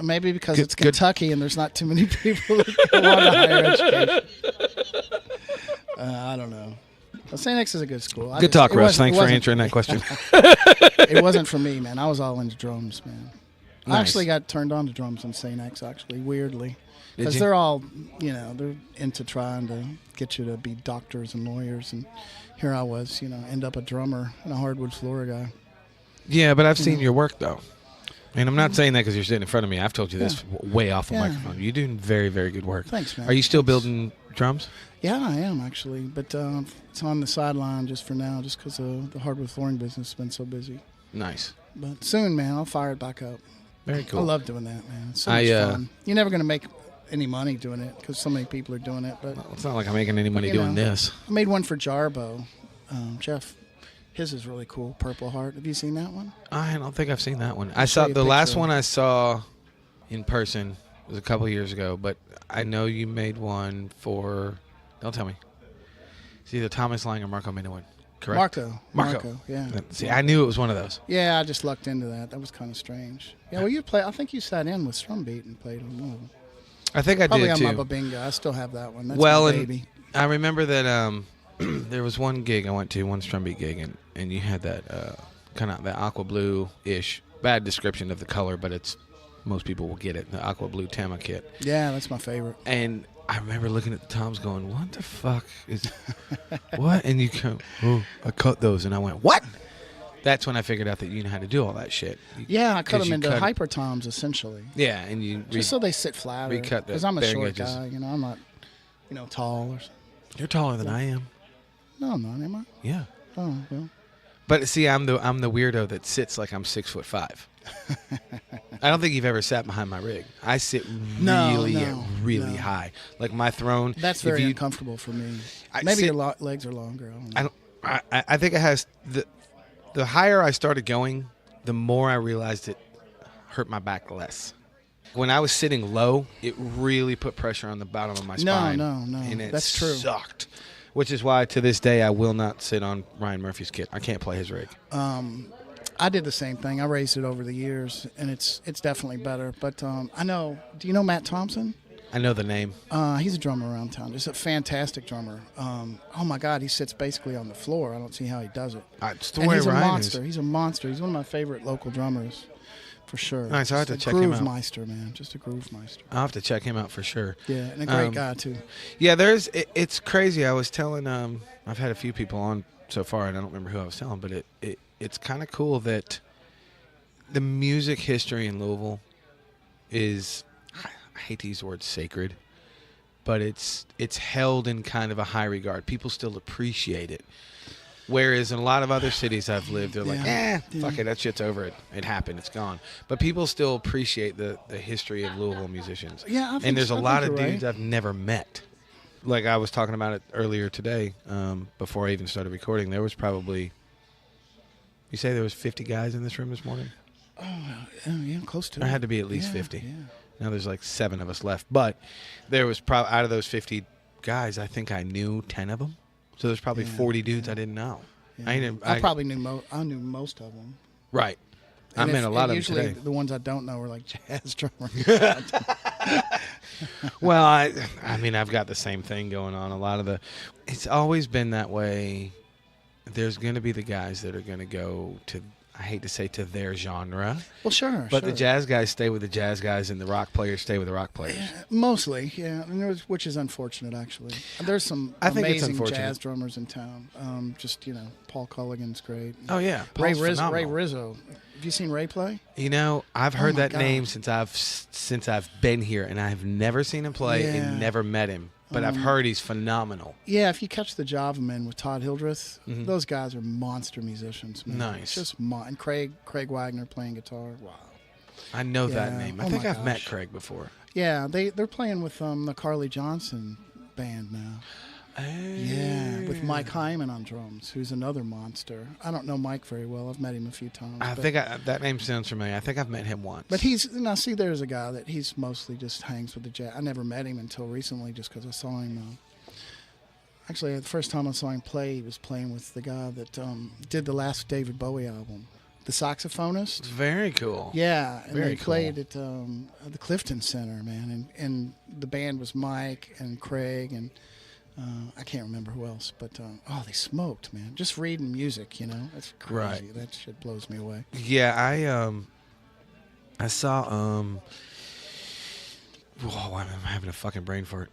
Maybe because Good- it's good. Kentucky and there's not too many people that go on to higher education. I don't know. Well, St. X is a good school. Good talk, Russ. Thanks for answering that question. It wasn't for me, man. I was all into drums, man. I Nice. actually got turned on to drums on St. X, actually, weirdly. Did Because you? they're all, they're into trying to get you to be doctors and lawyers. And here I was, end up a drummer and a hardwood floor guy. Yeah, but I've seen your work though, and I'm not saying that because you're sitting in front of me. I've told you this way off the microphone. You're doing very, very good work. Thanks, man. Are you still building drums? Yeah, I am actually, but it's on the sideline just for now, just because the hardwood flooring business has been so busy. Nice. But soon, man, I'll fire it back up. Very cool. I love doing that, man. It's so much fun. You're never going to make any money doing it because so many people are doing it. But It's not like I'm making any money doing this. I made one for Jarboe. Jeff, his is really cool. Purple Heart. Have you seen that one? I don't think I've seen that one. I I'll show saw you a the last picture. one I saw in person was a couple of years ago, but I know you made one for. Don't tell me. It's either Thomas Lang or Marco made one. Correct. Marco. Yeah. See, I knew it was one of those. Yeah, I just lucked into that. That was kind of strange. Yeah, well, you play. I think you sat in with Strumbeat and played on one of them. I think I Probably did on too. my Babinga. I still have that one. That's Well, my and baby. I remember that there was one gig I went to, one Strumbeat gig, and you had that kind of that aqua blue-ish, bad description of the color, but it's most people will get it, the aqua blue Tama kit. Yeah, that's my favorite. And I remember looking at the toms going, what the fuck is, what? And you go, oh, I cut those. And I went, what? That's when I figured out that you know how to do all that shit. Yeah, I cut 'Cause them you into cut- hyper toms essentially. Yeah, and you Just so they sit flatter. recut the Because I'm a bearing short edges. guy, I'm not, tall or something. You're taller than I am. No, I'm not, am I? Yeah. Oh, well. But see, I'm the weirdo that sits like I'm 6'5". I don't think you've ever sat behind my rig. I sit really high. Like my throne. That's if very you- uncomfortable for me. I Maybe sit- your legs are longer. I don't know. I think it has the higher I started going, the more I realized it hurt my back less. When I was sitting low, it really put pressure on the bottom of my spine. No. And it That's true. sucked. Which is why to this day I will not sit on Ryan Murphy's kit. I can't play his rig. I did the same thing. I raised it over the years, and it's definitely better. But I know. Do you know Matt Thompson? I know the name. He's a drummer around town. Just a fantastic drummer. Oh my God, he sits basically on the floor. I don't see how he does it. It's the And way he's a Ryan monster. is. He's a monster. He's one of my favorite local drummers, for sure. Nice, I'll have to Just a check him out. Groove Meister, man. Just a groove meister. I'll have to check him out for sure. Yeah, and a great guy too. Yeah, it's crazy. I was telling I've had a few people on so far, and I don't remember who I was telling, but it's kind of cool that the music history in Louisville is, I hate to use the word sacred, but it's held in kind of a high regard. People still appreciate it. Whereas in a lot of other cities I've lived, they're like, fuck it, that shit's over. It happened, it's gone. But people still appreciate the history of Louisville musicians. Yeah, I think and there's so. a I lot think of you're dudes right. I've never met. Like I was talking about it earlier today, before I even started recording. There was probably, you say there was 50 guys in this room this morning? Oh, yeah, close to There it. had to be at least Yeah, 50. Yeah. Now there's like 7 of us left. But there was probably, out of those 50 guys, I think I knew 10 of them. So there's probably 40 dudes I didn't know. Yeah. I probably knew most of them. Right. I And met a lot of them usually today. the ones I don't know are like jazz drummers. Well, I mean, I've got the same thing going on. A lot of it's always been that way. There's going to be the guys that are going to go to, I hate to say to their genre. Well, sure. But sure. the jazz guys stay with the jazz guys and the rock players stay with the rock players. Mostly, yeah. And which is unfortunate, actually. There's some I think it's amazing unfortunate. jazz drummers in town. Paul Culligan's great. Oh, yeah. Ray Paul's Rizzo. phenomenal. Have you seen Ray play? You know, I've heard my that name gosh. since I've been here, and I've never seen him play Yeah. and never met him. But I've heard he's phenomenal. Yeah, if you catch the Java Men with Todd Hildreth, Mhm. those guys are monster musicians, man. Nice. It's just and Craig Wagner playing guitar. Wow. I know that Yeah. name. I Oh think my I've met gosh. Craig before. Yeah, they're playing with the Carly Johnson band now. Yeah, with Mike Hyman on drums, who's another monster. I don't know Mike very well. I've met him a few times. I but- think that name sounds familiar. I think I've met him once. But there's a guy that he's mostly just hangs with the jazz. I never met him until recently just because I saw him. Actually, the first time I saw him play, he was playing with the guy that did the last David Bowie album, the saxophonist. Very cool. Yeah, and Very they cool. played at the Clifton Center, man. And the band was Mike and Craig and I can't remember who else. But, they smoked, man. Just reading music, That's crazy. Right. That shit blows me away. Yeah, I saw I'm having a fucking brain fart.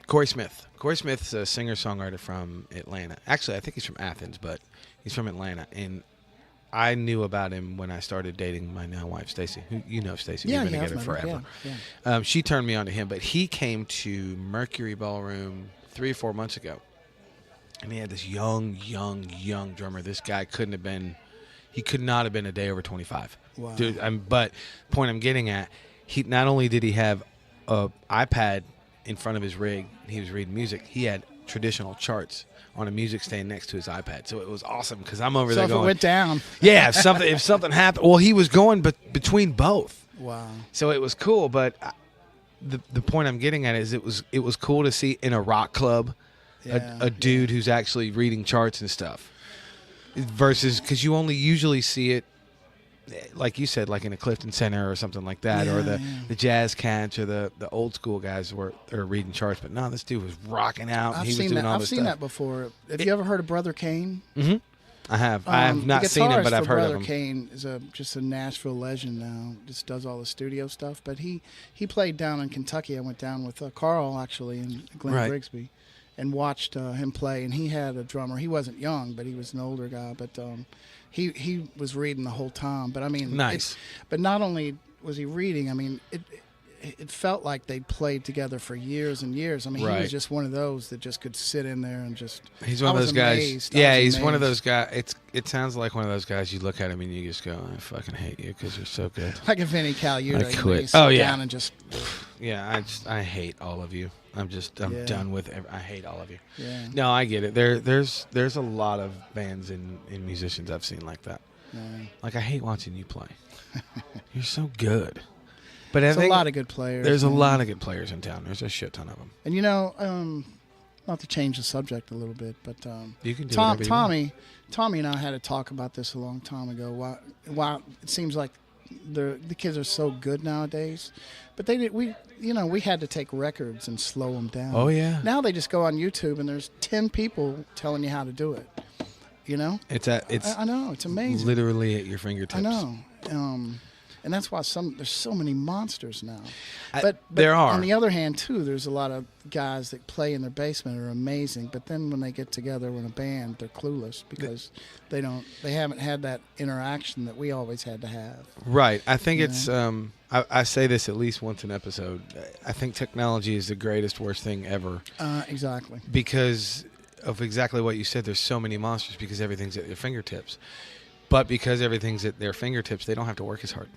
Corey Smith. Corey Smith's a singer-songwriter from Atlanta. Actually, I think he's from Athens, but he's from Atlanta. And I knew about him when I started dating my now wife, Stacy. Who you know, Stacy. Yeah, We've been yeah, together I've met her. forever. Yeah. She turned me on to him, but he came to Mercury Ballroom 3 or 4 months ago, and he had this young drummer. This guy could not have been a day over 25. Wow. Dude, but point I'm getting at, he not only did he have a iPad in front of his rig, he was reading music. He had traditional charts on a music stand next to his iPad. So it was awesome because I'm over there So if going, it went down. yeah, if something happened. Well, he was going between both. Wow. So it was cool, but the point I'm getting at is it was cool to see in a rock club a dude who's actually reading charts and stuff versus because you only usually see it like you said, like in a Clifton Center or something like that, or the jazz cats or the old school guys are reading charts. But no, this dude was rocking out. I've he was seen doing that. all I've this seen stuff. that before. Have you ever heard of Brother Kane? Mm-hmm. I have. I have not seen him, but I've heard Brother of him. Kane is just a Nashville legend now. Just does all the studio stuff. But he played down in Kentucky. I went down with Carl actually and Glenn Grigsby, and watched him play. And he had a drummer. He wasn't young, but he was an older guy. But he was reading the whole time. But I mean, nice. But not only was he reading, I mean, it felt like they played together for years and years. I mean, he was just one of those that just could sit in there and just. He's one of those guys. Yeah, he's one of those guys. It sounds like one of those guys. You look at him and you just go, "I fucking hate you because you're so good." Like a Vinny Colaiuta. I quit. Down and just. Yeah, I hate all of you. I'm done with. I hate all of you. Yeah. No, I get it. There's a lot of bands and musicians I've seen like that. Yeah. Like I hate watching you play. You're so good. But there's a lot of good players. There's a lot of good players in town. There's a shit ton of them. And not to change the subject a little bit, but you can do Tommy and I had a talk about this a long time ago. Why it seems like the kids are so good nowadays, but we had to take records and slow them down. Oh yeah. Now they just go on YouTube and there's 10 people telling you how to do it. You know. I know it's amazing. Literally at your fingertips. I know. And that's why there's so many monsters now. But there are. On the other hand, too, there's a lot of guys that play in their basement are amazing. But then when they get together in a band, they're clueless because they haven't had that interaction that we always had to have. Right. I think it's. I say this at least once an episode. I think technology is the greatest worst thing ever. Exactly. Because of exactly what you said. There's so many monsters because everything's at their fingertips. But because everything's at their fingertips, they don't have to work as hard.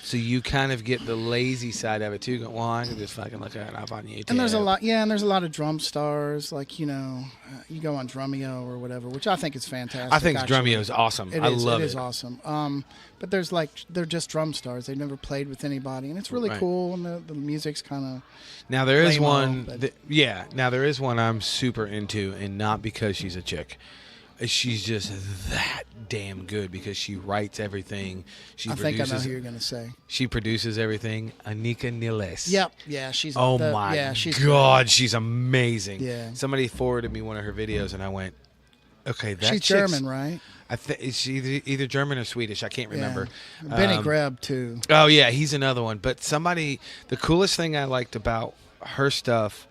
So you kind of get the lazy side of it too. Well, I can just fucking look at it up on YouTube. And there's a lot of drum stars. Like you go on Drumeo or whatever, which I think is fantastic. I think Drumeo is awesome. I love it. It is awesome. But they're just drum stars. They've never played with anybody, and it's really cool. And the music's kind of. Now there is one. Now there is one I'm super into, and not because she's a chick. She's just that damn good because she writes everything. I think I know who you're going to say. She produces everything. Anika Niles. Yep. Yeah, she's. Oh my God, great. she's amazing. Yeah. Somebody forwarded me one of her videos, and I went, "Okay, she's German, right?" I think it's either German or Swedish. I can't remember. Benny Greb too. Oh yeah, he's another one. But the coolest thing I liked about her stuff.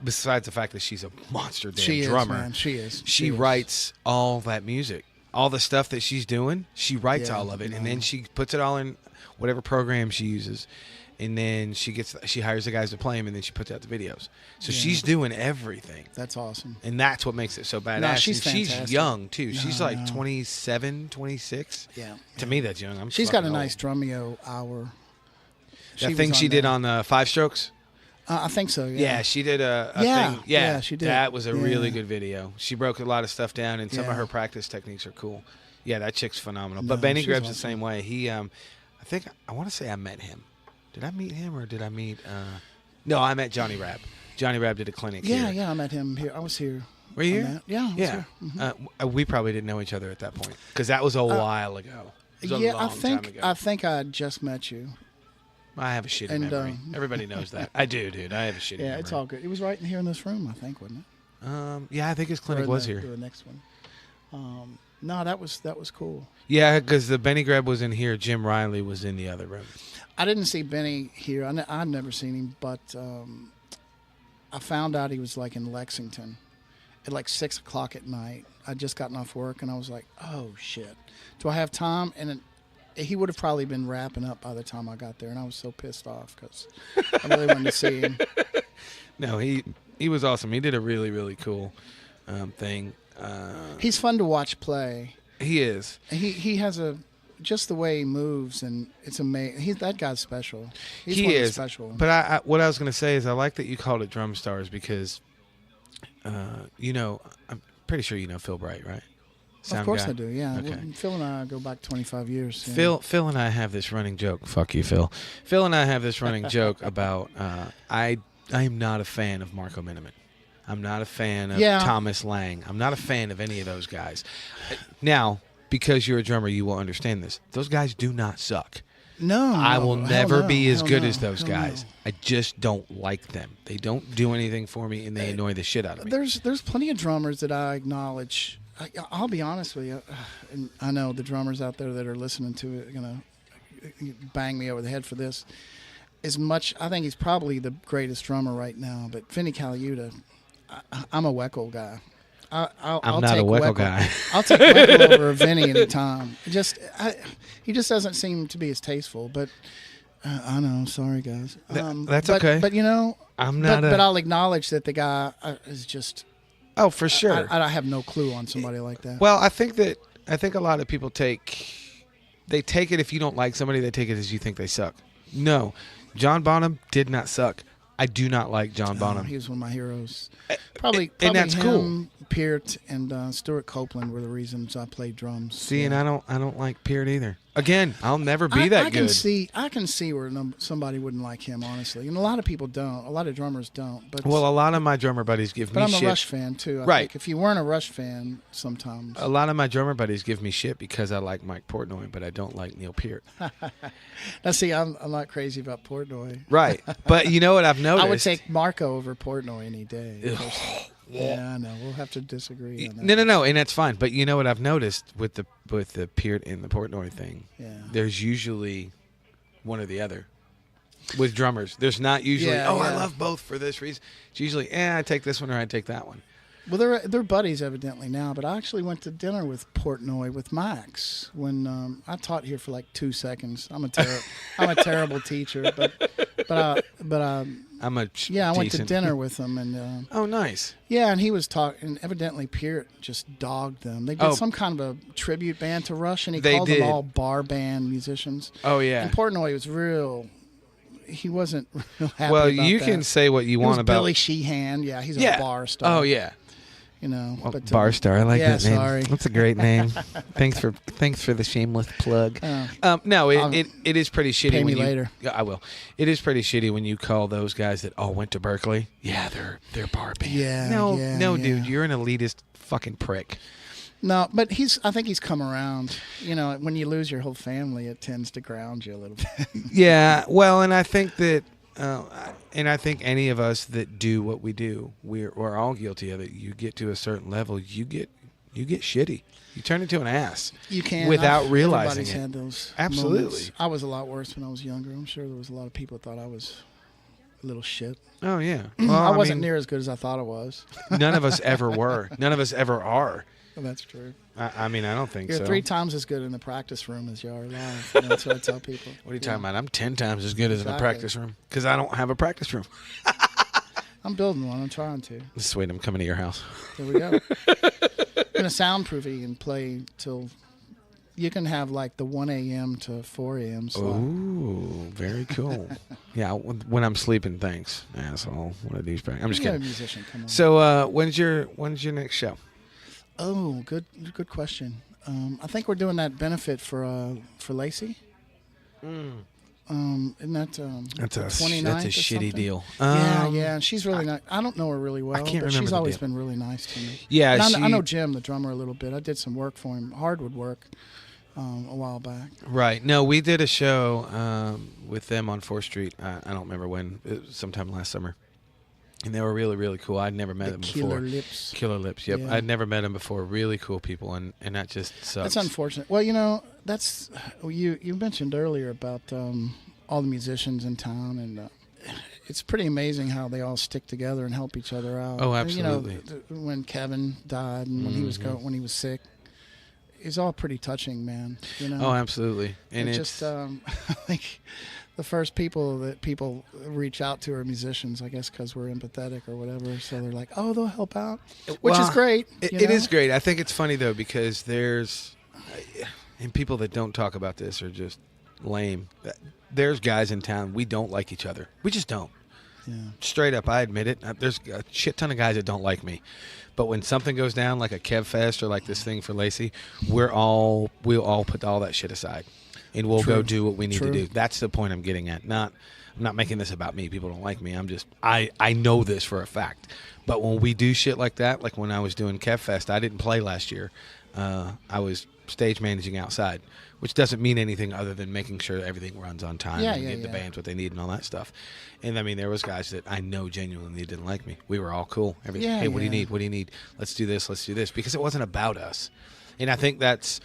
Besides the fact that she's a monster damn drummer, man. She is. She writes all that music, all the stuff that she's doing. She writes all of it, and then she puts it all in whatever program she uses, and then she hires the guys to play them, and then she puts out the videos. So she's doing everything. That's awesome, and that's what makes it so badass. No, she's fantastic. She's young too. She's like 27, 26. Yeah. To me, that's young. She's got a nice Drumeo hour. That thing she did on 5 Strokes. I think so, yeah. Yeah, she did a thing. Yeah, she did. That was a really good video. She broke a lot of stuff down, and some of her practice techniques are cool. Yeah, that chick's phenomenal. But Benny Greb's the same way. He, I want to say I met him. Did I meet him, or did I meet... No, I met Johnny Rabb. Johnny Rabb did a clinic here. Yeah, I met him here. I was here. Were you here? Yeah, I was here. Mm-hmm. We probably didn't know each other at that point, because that was a while ago. It was a long time ago. I think I had just met you. I have a shitty memory. Everybody knows that. I do, dude. I have a shitty memory. Yeah, it's all good. It was right in here in this room, I think, wasn't it? Yeah, I think his clinic was here. The next one. No, that was cool. Yeah, because the Benny Greb was in here. Jim Riley was in the other room. I didn't see Benny here. I'd never seen him, but I found out he was like in Lexington. at like 6 o'clock at night. I'd just gotten off work, and I was like, oh, shit. Do I have time? And he would have probably been wrapping up by the time I got there, and I was so pissed off because I really wanted to see him. No, he was awesome. He did a really, really cool thing. He's fun to watch play. He is. He has just the way he moves, and it's amazing. That guy's special. He's He one of the is. special. But what I was going to say is I like that you called it Drum Stars because, I'm pretty sure you know Phil Bright, right? Sound Of course guy? I do, yeah. Okay. Well, Phil and I go back 25 years. Yeah. Phil and I have this running joke. Fuck you, Phil. Phil and I have this running joke about I am not a fan of Marco Miniman. I'm not a fan of Thomas Lang. I'm not a fan of any of those guys. Now, because you're a drummer, you will understand this. Those guys do not suck. No. I will never be as good as those Hell guys. no. I just don't like them. They don't do anything for me, and they annoy the shit out of me. There's plenty of drummers that I acknowledge. I'll be honest with you, and I know the drummers out there that are listening to it, bang me over the head for this. I think he's probably the greatest drummer right now, but Vinny Caliuta, I'm a Weckl guy. I'm not a Weckl guy. I'll take Weckl over Vinny any time. He just doesn't seem to be as tasteful, but I know. Sorry, guys. That's okay. But I'm not. But I'll acknowledge that the guy is just. Oh, for sure. I have no clue on somebody like that. Well, I think a lot of people take it if you don't like somebody, they take it as you think they suck. No, John Bonham did not suck. I do not like John Bonham. He was one of my heroes. Probably and that's him, cool. Peart and Stuart Copeland were the reasons I played drums. See, and I don't like Peart either. Again, I'll never be that good. I can see where somebody wouldn't like him, honestly, and a lot of people don't. A lot of drummers don't. But a lot of my drummer buddies give me shit. But I'm a Rush fan too. I think if you weren't a Rush fan, sometimes a lot of my drummer buddies give me shit because I like Mike Portnoy, but I don't like Neil Peart. Now, see, I'm not crazy about Portnoy. Right, but you know what I've noticed? I would take Marco over Portnoy any day. Yeah, I know. We'll have to disagree on that. No, and that's fine. But you know what I've noticed with the Peart and the Portnoy thing? Yeah. There's usually one or the other. With drummers, there's not usually. I love both for this reason. It's usually, I take this one or I take that one. Well, they're buddies evidently now. But I actually went to dinner with Portnoy with Max when I taught here for like 2 seconds. I'm a terrible teacher, but I'm a I went to dinner with him and oh, nice. Yeah, and he was talking. And evidently, Peart just dogged them. They did some kind of a tribute band to Rush, and he called them all bar band musicians. Oh yeah. And Portnoy was real. He wasn't real happy. Well, about you that. can say what you want about Billy Sheehan. Yeah, he's a bar star. Oh yeah. But Bar Star, I like that name. Sorry. That's a great name. Thanks for the shameless plug. No, it is pretty shitty. Pay me when later. Yeah, I will. It is pretty shitty when you call those guys that all went to Berkeley. Yeah, they're bar band. Yeah. No, dude, you're an elitist fucking prick. No, but I think he's come around. When you lose your whole family, it tends to ground you a little bit. Yeah, well, and I think that. And I think any of us that do what we do, we're all guilty of it. You get to a certain level, you get shitty. You turn into an ass. You can without realizing everybody's it. had those Absolutely. moments. I was a lot worse when I was younger. I'm sure there was a lot of people that thought I was a little shit. Oh yeah. Well, I wasn't near as good as I thought I was. None of us ever were. None of us ever are. Well, that's true. I don't think You're so. 3 times as good in the practice room as you are live. That's what I tell people. What are you talking about? I'm 10 times as good as in the practice room because I don't have a practice room. I'm building one. I'm trying to. Sweet, I'm coming to your house. There we go. I'm going to soundproof it and play till you can have like the 1 a.m. to 4 a.m. slot. Ooh, very cool. Yeah, when I'm sleeping, thanks, asshole. What a douchebag. I'm just kidding. A musician, come on. So when's your next show? Oh, good question. I think we're doing that benefit for Lacey. Isn't that that's a 29th that's a or shitty something? deal. Yeah. She's really nice. I don't know her really well, I can't but remember she's the always deal. been really nice to me. Yeah, and I know Jim, the drummer, a little bit. I did some work for him, hardwood work, a while back. Right. No, we did a show with them on 4th Street. I don't remember when. It was sometime last summer. And they were really, really cool. I'd never met them before. Killer Lips, yep. Yeah. I'd never met them before. Really cool people, and that just sucks. That's unfortunate. Well, you mentioned earlier about all the musicians in town, and it's pretty amazing how they all stick together and help each other out. Oh, And, absolutely. When Kevin died and when he was when he was sick, it's all pretty touching, man. Oh, absolutely. And It it's just I think the first people that people reach out to are musicians, I guess, because we're empathetic or whatever. So they're like, oh, they'll help out, which is great. It is great. I think it's funny though because and people that don't talk about this are just lame. There's guys in town, we don't like each other. We just don't. Yeah. Straight up, I admit it. There's a shit ton of guys that don't like me. But when something goes down, like a Kev Fest or like this thing for Lacey, we'll all put all that shit aside, and we'll go do what we need to do. That's the point I'm getting at. I'm not making this about me. People don't like me. I know this for a fact. But when we do shit like that, like when I was doing Kev Fest, I didn't play last year. I was stage managing outside, which doesn't mean anything other than making sure everything runs on time and get the bands what they need and all that stuff. And I mean, there was guys that I know genuinely didn't like me. We were all cool. Hey, what do you need? What do you need? Let's do this. Let's do this. Because it wasn't about us. And I think that's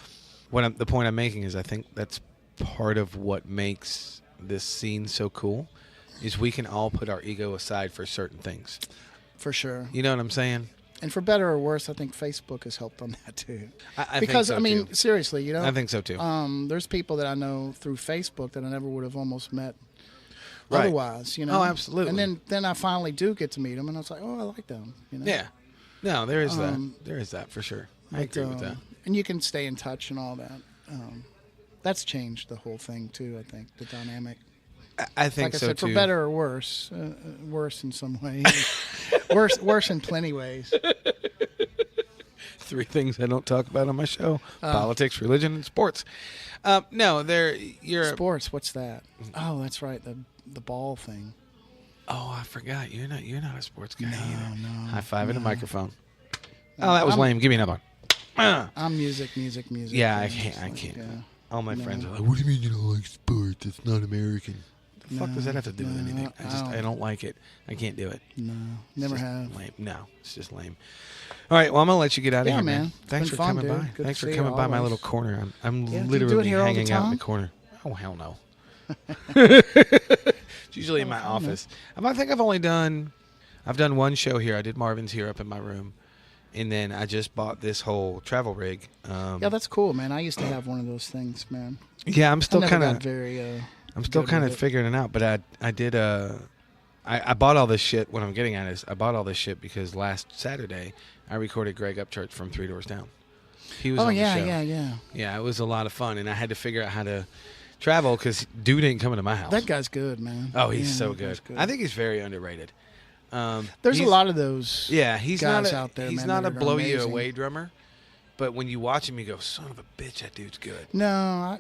the point I'm making is I think that's part of what makes this scene so cool is we can all put our ego aside for certain things. For sure. You know what I'm saying? And for better or worse, I think Facebook has helped on that too. I because think so I mean, too. seriously, I think so too. There's people that I know through Facebook that I never would have almost met Right. otherwise. Oh, absolutely. And then I finally do get to meet them, and I was like, oh, I like them. Yeah. No, there is that. There is that for sure. I agree with that. And you can stay in touch and all that. That's changed the whole thing too. I think the dynamic. I think like I so said, too. for better or worse. Worse in some ways. worse in plenty ways. 3 things I don't talk about on my show: politics, religion, and sports. No, you're sports. What's that? Oh, that's right. The ball thing. Oh, I forgot. You're not a sports guy either. No. High five in the microphone. Oh, that was lame. Give me another one. I'm music. Yeah, I can't. All my friends are like, "What do you mean you don't like sports? It's not American." The fuck does that have to do with anything? I don't like it. I can't do it. No, never have. Lame. No, it's just lame. All right, well, I'm gonna let you get out of here, man. Thanks for fun, coming dude. by. Good Thanks to for see coming you by my always. little corner. I'm Do you do it literally here all the hanging out in the time? corner. Oh hell no. It's usually in my office. I think I've done one show here. I did Marvin's here up in my room, and then I just bought this whole travel rig. Yeah, that's cool, man. I used to have one of those things, man. Yeah, I'm still kind of very. I'm still kind of figuring it out, but I did I bought all this shit. What I'm getting at is I bought all this shit because last Saturday I recorded Greg Upchurch from 3 Doors Down. He was on the show. Yeah, it was a lot of fun, and I had to figure out how to travel because dude ain't coming to my house. That guy's good, man. Oh, he's so good. I think he's very underrated. There's a lot of those. Yeah, he's guys not out there. He's man, not a that are blow you amazing. away drummer, but when you watch him, you go, "Son of a bitch, that dude's good." No,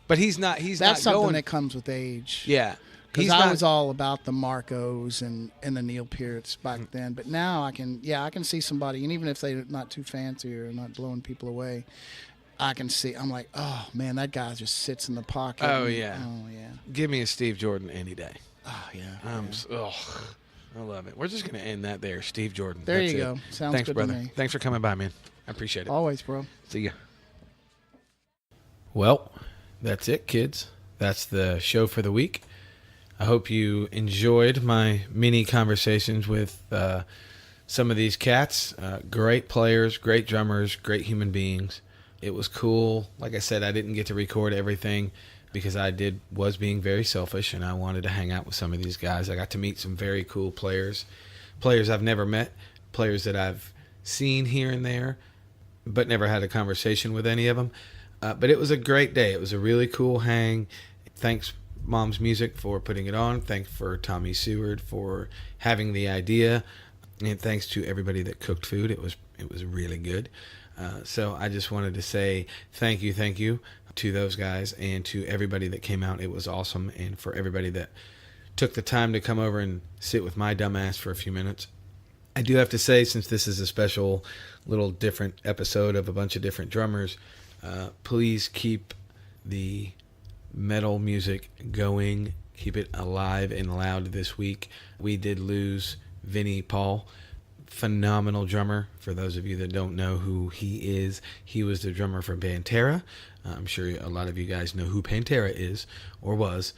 But he's not. He's that's not something going. that comes with age. Yeah, because I was all about the Marcos and the Neil Pearts back then. But now I can see somebody, and even if they're not too fancy or not blowing people away, I can see. I'm like, oh man, that guy just sits in the pocket. Oh yeah. Yeah. Give me a Steve Jordan any day. Oh yeah. I love it. We're just gonna end that there, Steve Jordan. There That's you it. go. Sounds Thanks, good brother. to me. Thanks for coming by, man. I appreciate it. Always, bro. See ya. Well, that's it, kids. That's the show for the week. I hope you enjoyed my mini conversations with some of these cats. Great players, great drummers, great human beings. It was cool. Like I said, I didn't get to record everything because I was being very selfish, and I wanted to hang out with some of these guys. I got to meet some very cool players I've never met, players that I've seen here and there, but never had a conversation with any of them. But it was a great day. It was a really cool hang. Thanks, Mom's Music, for putting it on. Thanks for Tommy Seward for having the idea. And thanks to everybody that cooked food. It was really good. So I just wanted to say thank you to those guys and to everybody that came out. It was awesome. And for everybody that took the time to come over and sit with my dumb ass for a few minutes. I do have to say, since this is a special little different episode of a bunch of different drummers, please keep the metal music going. Keep it alive and loud this week. We did lose Vinnie Paul. Phenomenal drummer. For those of you that don't know who he is, he was the drummer for Pantera. I'm sure a lot of you guys know who Pantera is or was.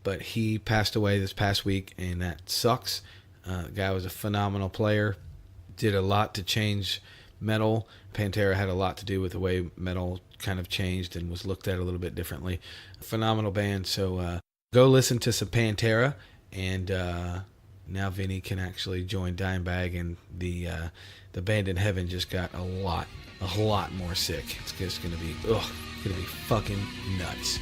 but he passed away this past week, and that sucks. The guy was a phenomenal player, did a lot to change metal. Pantera had a lot to do with the way metal kind of changed and was looked at a little bit differently. Phenomenal band. So go listen to some Pantera, and now Vinny can actually join Dimebag, and the band in heaven just got a lot more sick. It's just gonna be fucking nuts.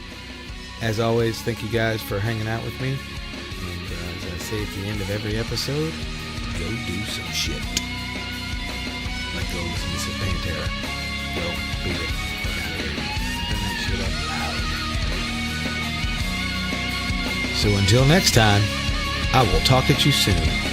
As always, thank you guys for hanging out with me. And as I say at the end of every episode, go do some shit. Like go listen to some Pantera. Go beat it. Fuck out of here. Turn that shit up loud. So until next time, I will talk at you soon.